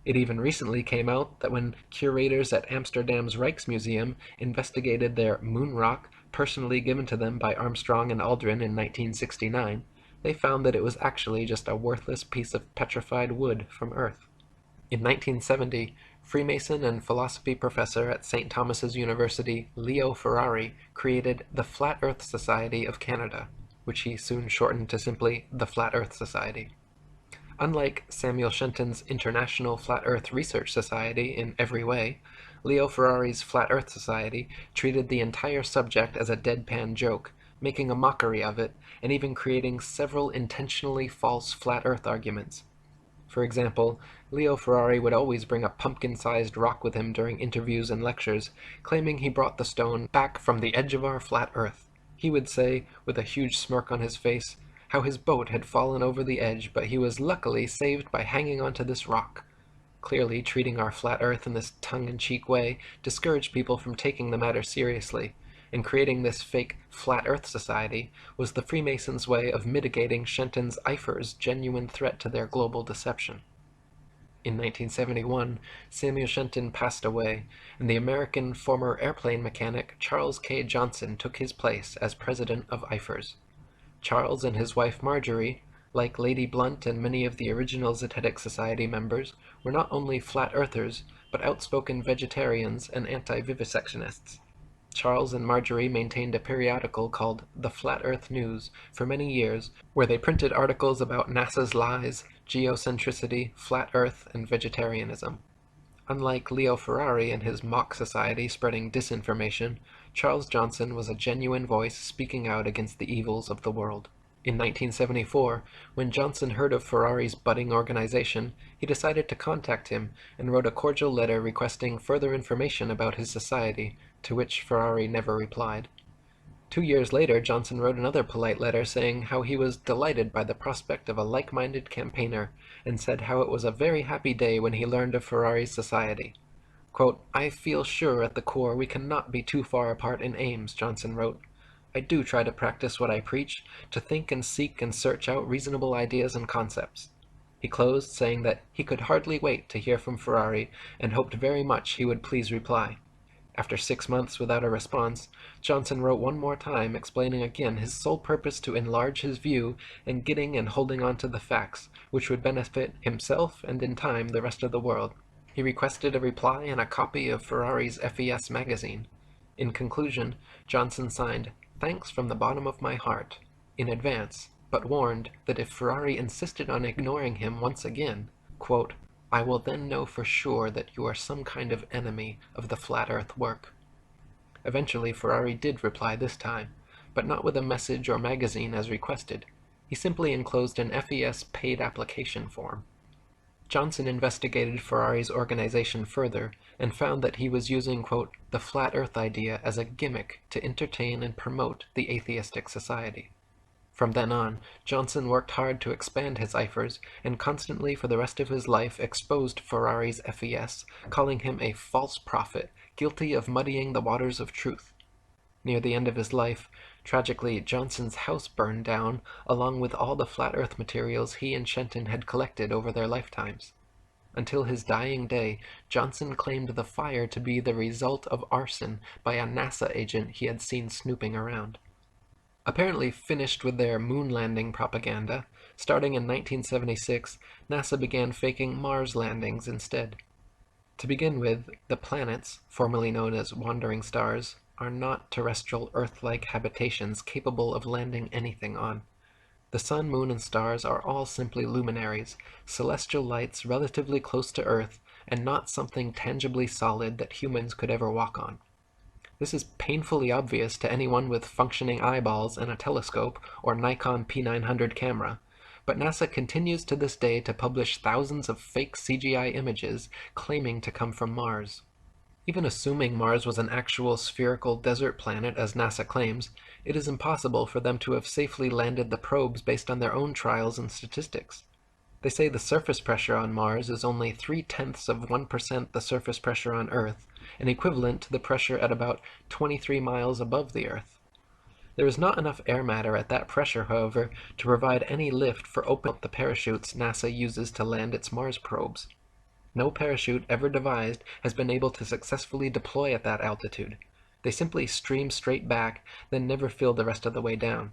It even recently came out that when curators at Amsterdam's Rijksmuseum investigated their moon rock, personally given to them by Armstrong and Aldrin in 1969, they found that it was actually just a worthless piece of petrified wood from Earth. In 1970, Freemason and philosophy professor at St. Thomas's University, Leo Ferrari, created the Flat Earth Society of Canada, which he soon shortened to simply the Flat Earth Society. Unlike Samuel Shenton's International Flat Earth Research Society in every way, Leo Ferrari's Flat Earth Society treated the entire subject as a deadpan joke, making a mockery of it, and even creating several intentionally false flat Earth arguments. For example, Leo Ferrari would always bring a pumpkin-sized rock with him during interviews and lectures, claiming he brought the stone back from the edge of our flat Earth. He would say, with a huge smirk on his face, how his boat had fallen over the edge, but he was luckily saved by hanging onto this rock. Clearly, treating our flat Earth in this tongue-in-cheek way discouraged people from taking the matter seriously, and creating this fake Flat Earth Society was the Freemasons' way of mitigating Shenton's Eifers' genuine threat to their global deception. In 1971, Samuel Shenton passed away, and the American former airplane mechanic Charles K. Johnson took his place as president of Eifers. Charles and his wife Marjorie, like Lady Blunt and many of the original Zetetic Society members, were not only flat earthers, but outspoken vegetarians and anti-vivisectionists. Charles and Marjorie maintained a periodical called The Flat Earth News for many years, where they printed articles about NASA's lies, geocentricity, flat Earth, and vegetarianism. Unlike Leo Ferrari and his mock society spreading disinformation, Charles Johnson was a genuine voice speaking out against the evils of the world. In 1974, when Johnson heard of Ferrari's budding organization, he decided to contact him and wrote a cordial letter requesting further information about his society, to which Ferrari never replied. 2 years later, Johnson wrote another polite letter saying how he was delighted by the prospect of a like-minded campaigner, and said how it was a very happy day when he learned of Ferrari's society. Quote, "I feel sure at the core we cannot be too far apart in aims," Johnson wrote. "I do try to practice what I preach, to think and seek and search out reasonable ideas and concepts." He closed saying that he could hardly wait to hear from Ferrari and hoped very much he would please reply. After 6 months without a response, Johnson wrote one more time explaining again his sole purpose to enlarge his view and getting and holding on to the facts, which would benefit himself and in time the rest of the world. He requested a reply and a copy of Ferrari's FES magazine. In conclusion, Johnson signed, "Thanks from the bottom of my heart," in advance, but warned that if Ferrari insisted on ignoring him once again, quote, "I will then know for sure that you are some kind of enemy of the flat earth work." Eventually, Ferrari did reply this time, but not with a message or magazine as requested. He simply enclosed an FES paid application form. Johnson investigated Ferrari's organization further and found that he was using, quote, "the flat earth idea as a gimmick to entertain and promote the atheistic society." From then on, Johnson worked hard to expand his Eifers and constantly for the rest of his life exposed Ferrari's FES, calling him a false prophet, guilty of muddying the waters of truth. Near the end of his life, tragically, Johnson's house burned down, along with all the flat earth materials he and Shenton had collected over their lifetimes. Until his dying day, Johnson claimed the fire to be the result of arson by a NASA agent he had seen snooping around. Apparently finished with their moon landing propaganda, starting in 1976, NASA began faking Mars landings instead. To begin with, the planets, formerly known as wandering stars, are not terrestrial Earth-like habitations capable of landing anything on. The sun, moon, and stars are all simply luminaries, celestial lights relatively close to Earth, and not something tangibly solid that humans could ever walk on. This is painfully obvious to anyone with functioning eyeballs and a telescope or Nikon P900 camera, but NASA continues to this day to publish thousands of fake CGI images claiming to come from Mars. Even assuming Mars was an actual spherical desert planet as NASA claims, it is impossible for them to have safely landed the probes based on their own trials and statistics. They say the surface pressure on Mars is only 0.3% the surface pressure on Earth, and equivalent to the pressure at about 23 miles above the Earth. There is not enough air matter at that pressure, however, to provide any lift for opening up the parachutes NASA uses to land its Mars probes. No parachute ever devised has been able to successfully deploy at that altitude. They simply stream straight back, then never fill the rest of the way down.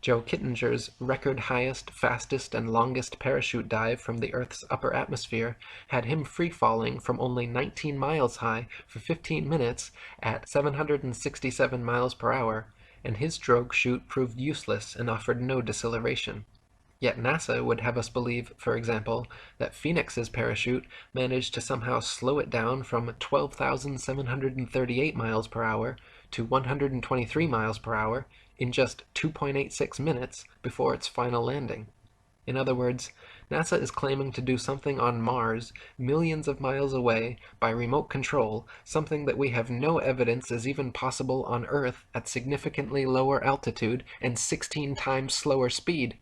Joe Kittinger's record highest, fastest, and longest parachute dive from the Earth's upper atmosphere had him free-falling from only 19 miles high for 15 minutes at 767 miles per hour, and his drogue chute proved useless and offered no deceleration. Yet NASA would have us believe, for example, that Phoenix's parachute managed to somehow slow it down from 12,738 miles per hour to 123 miles per hour in just 2.86 minutes before its final landing. In other words, NASA is claiming to do something on Mars, millions of miles away, by remote control, something that we have no evidence is even possible on Earth at significantly lower altitude and 16 times slower speed.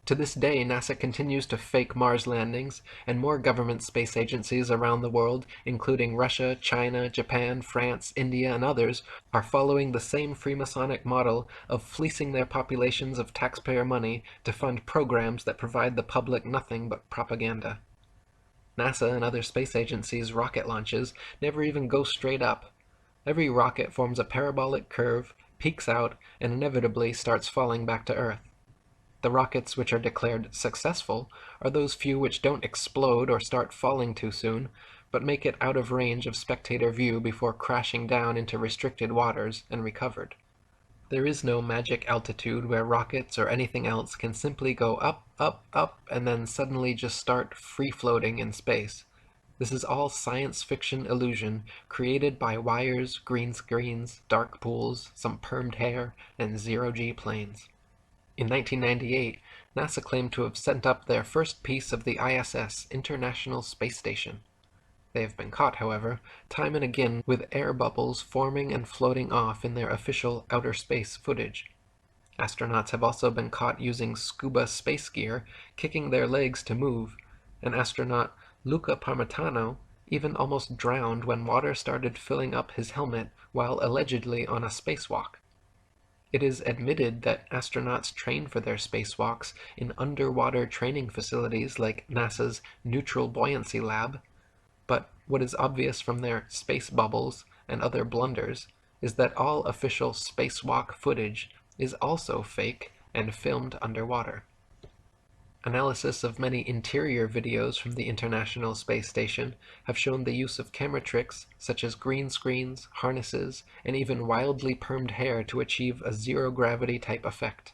To this day, NASA continues to fake Mars landings, and more government space agencies around the world, including Russia, China, Japan, France, India, and others, are following the same Freemasonic model of fleecing their populations of taxpayer money to fund programs that provide the public nothing but propaganda. NASA and other space agencies' rocket launches never even go straight up. Every rocket forms a parabolic curve, peaks out, and inevitably starts falling back to Earth. The rockets which are declared successful are those few which don't explode or start falling too soon, but make it out of range of spectator view before crashing down into restricted waters and recovered. There is no magic altitude where rockets or anything else can simply go up, up, up, and then suddenly just start free-floating in space. This is all science fiction illusion created by wires, green screens, dark pools, some permed hair, and zero-G planes. In 1998, NASA claimed to have sent up their first piece of the ISS, International Space Station. They have been caught, however, time and again with air bubbles forming and floating off in their official outer space footage. Astronauts have also been caught using scuba space gear, kicking their legs to move, and astronaut Luca Parmitano even almost drowned when water started filling up his helmet while allegedly on a spacewalk. It is admitted that astronauts train for their spacewalks in underwater training facilities like NASA's Neutral Buoyancy Lab, but what is obvious from their space bubbles and other blunders is that all official spacewalk footage is also fake and filmed underwater. Analysis of many interior videos from the International Space Station have shown the use of camera tricks such as green screens, harnesses, and even wildly permed hair to achieve a zero-gravity type effect.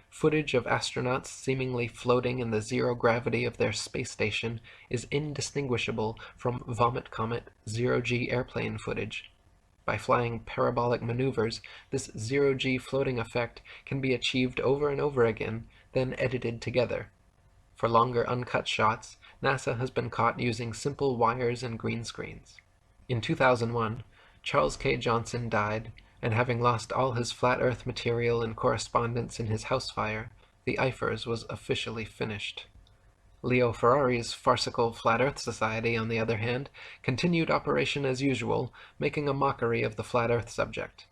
Footage of astronauts seemingly floating in the zero gravity of their space station is indistinguishable from Vomit Comet zero-G airplane footage. By flying parabolic maneuvers, this zero-G floating effect can be achieved over and over again, then edited together. For longer uncut shots, NASA has been caught using simple wires and green screens. In 2001, Charles K. Johnson died, and having lost all his flat Earth material and correspondence in his house fire, the IFERS was officially finished. Leo Ferrari's farcical Flat Earth Society, on the other hand, continued operation as usual, making a mockery of the Flat Earth subject.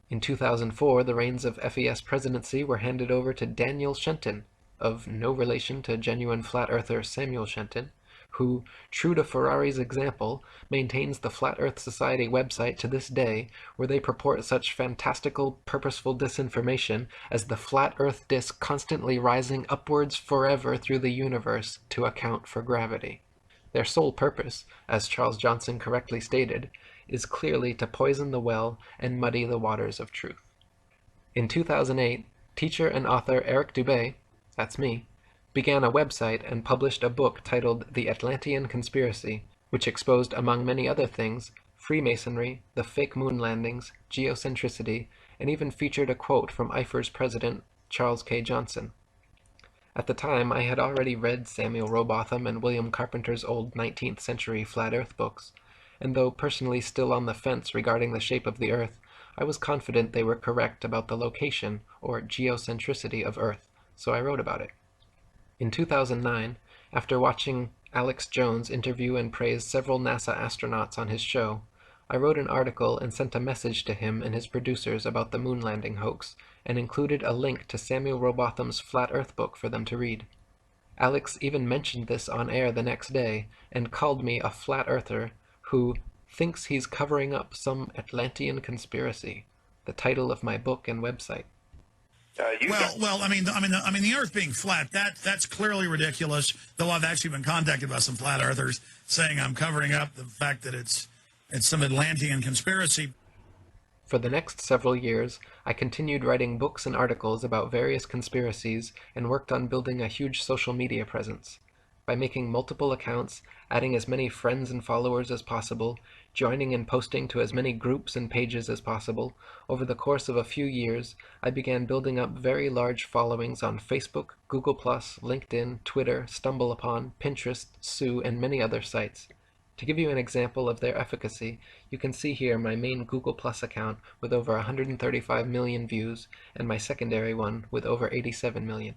In 2004, the reins of FES presidency were handed over to Daniel Shenton, of no relation to genuine flat earther Samuel Shenton, who, true to Ferrari's example, maintains the Flat Earth Society website to this day, where they purport such fantastical, purposeful disinformation as the flat Earth disk constantly rising upwards forever through the universe to account for gravity. Their sole purpose, as Charles Johnson correctly stated, is clearly to poison the well and muddy the waters of truth. In 2008, teacher and author Eric Dubay, that's me, began a website and published a book titled The Atlantean Conspiracy, which exposed, among many other things, Freemasonry, the fake moon landings, geocentricity, and even featured a quote from IFER's president, Charles K. Johnson. At the time, I had already read Samuel Rowbotham and William Carpenter's old 19th century Flat Earth books, and though personally still on the fence regarding the shape of the Earth, I was confident they were correct about the location, or geocentricity, of Earth, so I wrote about it. In 2009, after watching Alex Jones interview and praise several NASA astronauts on his show, I wrote an article and sent a message to him and his producers about the moon landing hoax, and included a link to Samuel Rowbotham's Flat Earth book for them to read. Alex even mentioned this on air the next day, and called me a flat earther who thinks he's covering up some Atlantean conspiracy, the title of my book and website. The Earth being flat, that's clearly ridiculous. Though I've actually been contacted by some flat earthers saying I'm covering up the fact that it's some Atlantean conspiracy. For the next several years, I continued writing books and articles about various conspiracies and worked on building a huge social media presence. by making multiple accounts, adding as many friends and followers as possible, joining and posting to as many groups and pages as possible. Over the course of a few years, I began building up very large followings on Facebook, Google+, LinkedIn, Twitter, StumbleUpon, Pinterest, Sue, and many other sites. To give you an example of their efficacy, you can see here my main Google Plus account with over 135 million views, and my secondary one with over 87 million.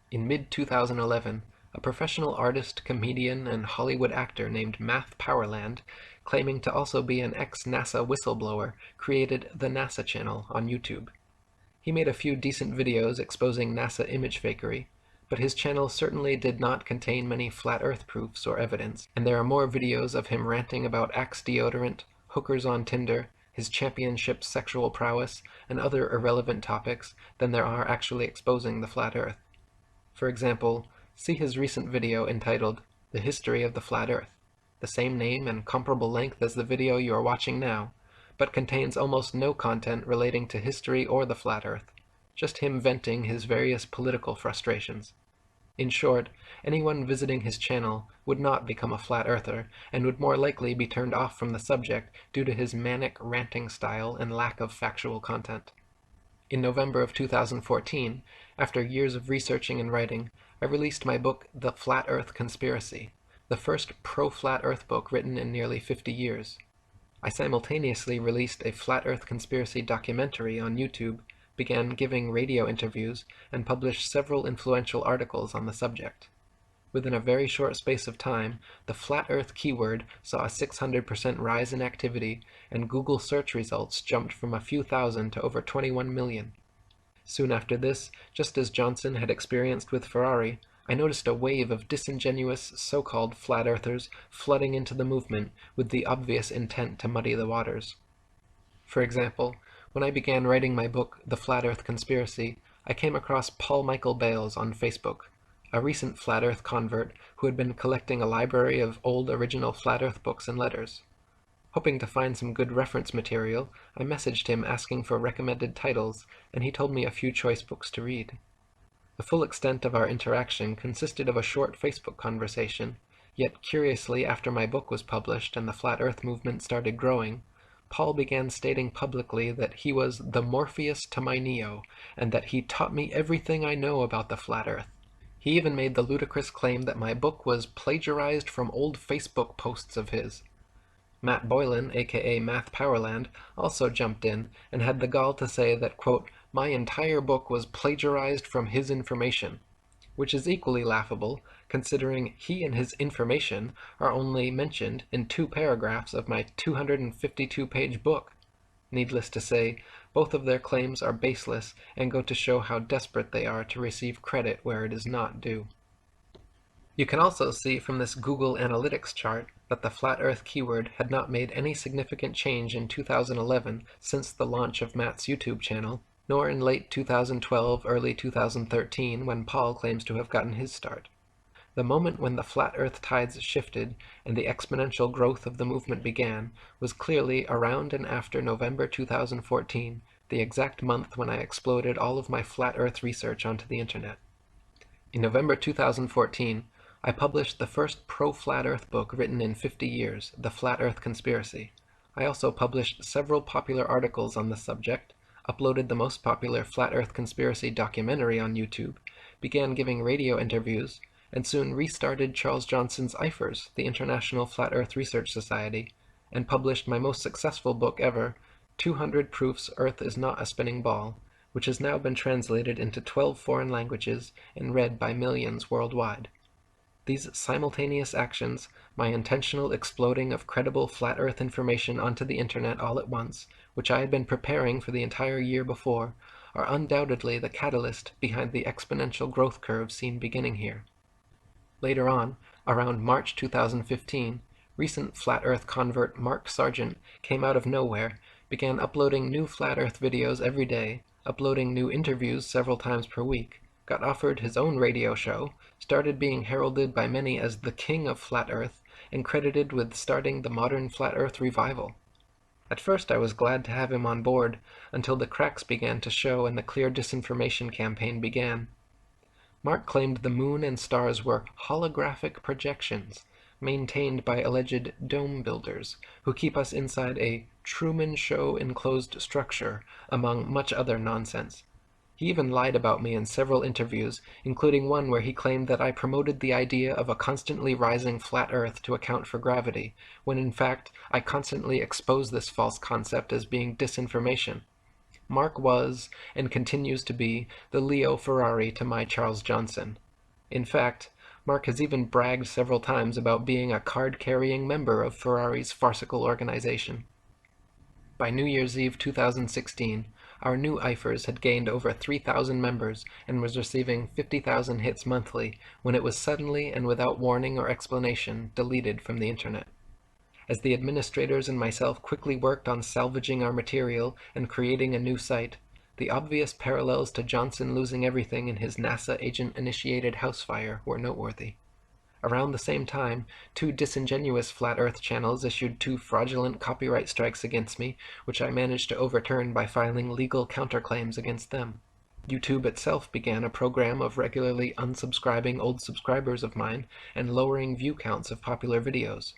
In mid-2011, a professional artist, comedian, and Hollywood actor named Math Powerland, claiming to also be an ex-NASA whistleblower, created the NASA channel on YouTube. He made a few decent videos exposing NASA image fakery, but his channel certainly did not contain many flat earth proofs or evidence, and there are more videos of him ranting about Axe deodorant, hookers on Tinder, his championship sexual prowess, and other irrelevant topics than there are actually exposing the flat earth. For example, see his recent video entitled The History of the Flat Earth, the same name and comparable length as the video you are watching now, but contains almost no content relating to history or the flat earth, just him venting his various political frustrations. In short, anyone visiting his channel would not become a flat earther, and would more likely be turned off from the subject due to his manic ranting style and lack of factual content. In November of 2014, after years of researching and writing, I released my book The Flat Earth Conspiracy, the first pro-flat earth book written in nearly 50 years. I simultaneously released a flat earth conspiracy documentary on YouTube, began giving radio interviews, and published several influential articles on the subject. Within a very short space of time, the flat earth keyword saw a 600% rise in activity, and Google search results jumped from a few thousand to over 21 million. Soon after this, just as Johnson had experienced with Ferrari, I noticed a wave of disingenuous so-called flat earthers flooding into the movement with the obvious intent to muddy the waters. For example, when I began writing my book, The Flat Earth Conspiracy, I came across Paul Michael Bales on Facebook, a recent flat earth convert who had been collecting a library of old original flat earth books and letters. Hoping to find some good reference material, I messaged him asking for recommended titles, and he told me a few choice books to read. The full extent of our interaction consisted of a short Facebook conversation, yet curiously, after my book was published and the flat earth movement started growing, Paul began stating publicly that he was the Morpheus to my Neo, and that he taught me everything I know about the flat earth. He even made the ludicrous claim that my book was plagiarized from old Facebook posts of his. Matt Boylan, aka Math Powerland, also jumped in and had the gall to say that, quote, my entire book was plagiarized from his information, which is equally laughable considering he and his information are only mentioned in 2 paragraphs of my 252-page book. Needless to say, both of their claims are baseless and go to show how desperate they are to receive credit where it is not due. You can also see from this Google Analytics chart that the flat earth keyword had not made any significant change in 2011 since the launch of Matt's YouTube channel, nor in late 2012, early 2013 when Paul claims to have gotten his start. The moment when the flat earth tides shifted and the exponential growth of the movement began was clearly around and after November 2014, the exact month when I exploded all of my flat earth research onto the internet. In November 2014, I published the first pro-flat earth book written in 50 years, The Flat Earth Conspiracy. I also published several popular articles on the subject, uploaded the most popular flat earth conspiracy documentary on YouTube, began giving radio interviews, and soon restarted Charles Johnson's IFRS, the International Flat Earth Research Society, and published my most successful book ever, 200 Proofs Earth is Not a Spinning Ball, which has now been translated into 12 foreign languages and read by millions worldwide. These simultaneous actions, my intentional exploding of credible flat earth information onto the internet all at once, which I had been preparing for the entire year before, are undoubtedly the catalyst behind the exponential growth curve seen beginning here. Later on, around March 2015, recent flat earth convert Mark Sargent came out of nowhere, began uploading new flat earth videos every day, uploading new interviews several times per week, got offered his own radio show, started being heralded by many as the king of flat earth, and credited with starting the modern flat earth revival. At first I was glad to have him on board, until the cracks began to show and the clear disinformation campaign began. Mark claimed the moon and stars were holographic projections maintained by alleged dome builders who keep us inside a Truman Show enclosed structure, among much other nonsense. He even lied about me in several interviews, including one where he claimed that I promoted the idea of a constantly rising flat Earth to account for gravity, when in fact I constantly expose this false concept as being disinformation. Mark was, and continues to be, the Leo Ferrari to my Charles Johnson. In fact, Mark has even bragged several times about being a card-carrying member of Ferrari's farcical organization. By New Year's Eve 2016, our new IFERS had gained over 3,000 members and was receiving 50,000 hits monthly when it was suddenly and without warning or explanation deleted from the internet. As the administrators and myself quickly worked on salvaging our material and creating a new site, the obvious parallels to Johnson losing everything in his NASA agent-initiated house fire were noteworthy. Around the same time, 2 disingenuous Flat Earth channels issued 2 fraudulent copyright strikes against me, which I managed to overturn by filing legal counterclaims against them. YouTube itself began a program of regularly unsubscribing old subscribers of mine and lowering view counts of popular videos.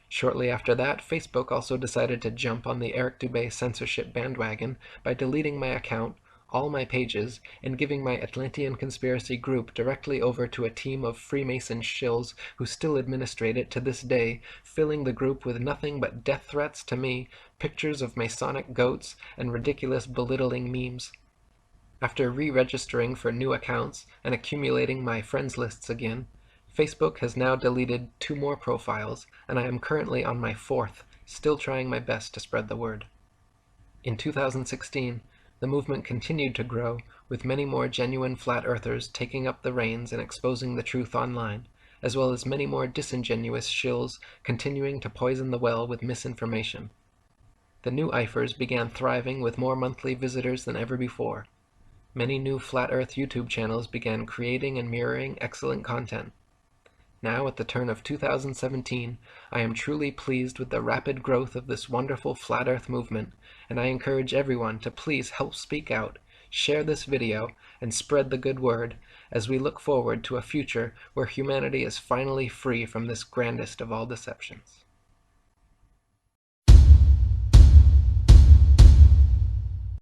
Shortly after that, Facebook also decided to jump on the Eric Dubé censorship bandwagon by deleting my account, all my pages, and giving my Atlantean Conspiracy group directly over to a team of Freemason shills who still administrate it to this day, filling the group with nothing but death threats to me, pictures of Masonic goats, and ridiculous belittling memes. After re-registering for new accounts and accumulating my friends lists again, Facebook has now deleted 2 more profiles, and I am currently on my 4th, still trying my best to spread the word. In 2016, the movement continued to grow, with many more genuine flat earthers taking up the reins and exposing the truth online, as well as many more disingenuous shills continuing to poison the well with misinformation. The new IFERS began thriving with more monthly visitors than ever before. Many new Flat Earth YouTube channels began creating and mirroring excellent content. Now, at the turn of 2017, I am truly pleased with the rapid growth of this wonderful Flat Earth movement, and I encourage everyone to please help speak out, share this video, and spread the good word, as we look forward to a future where humanity is finally free from this grandest of all deceptions.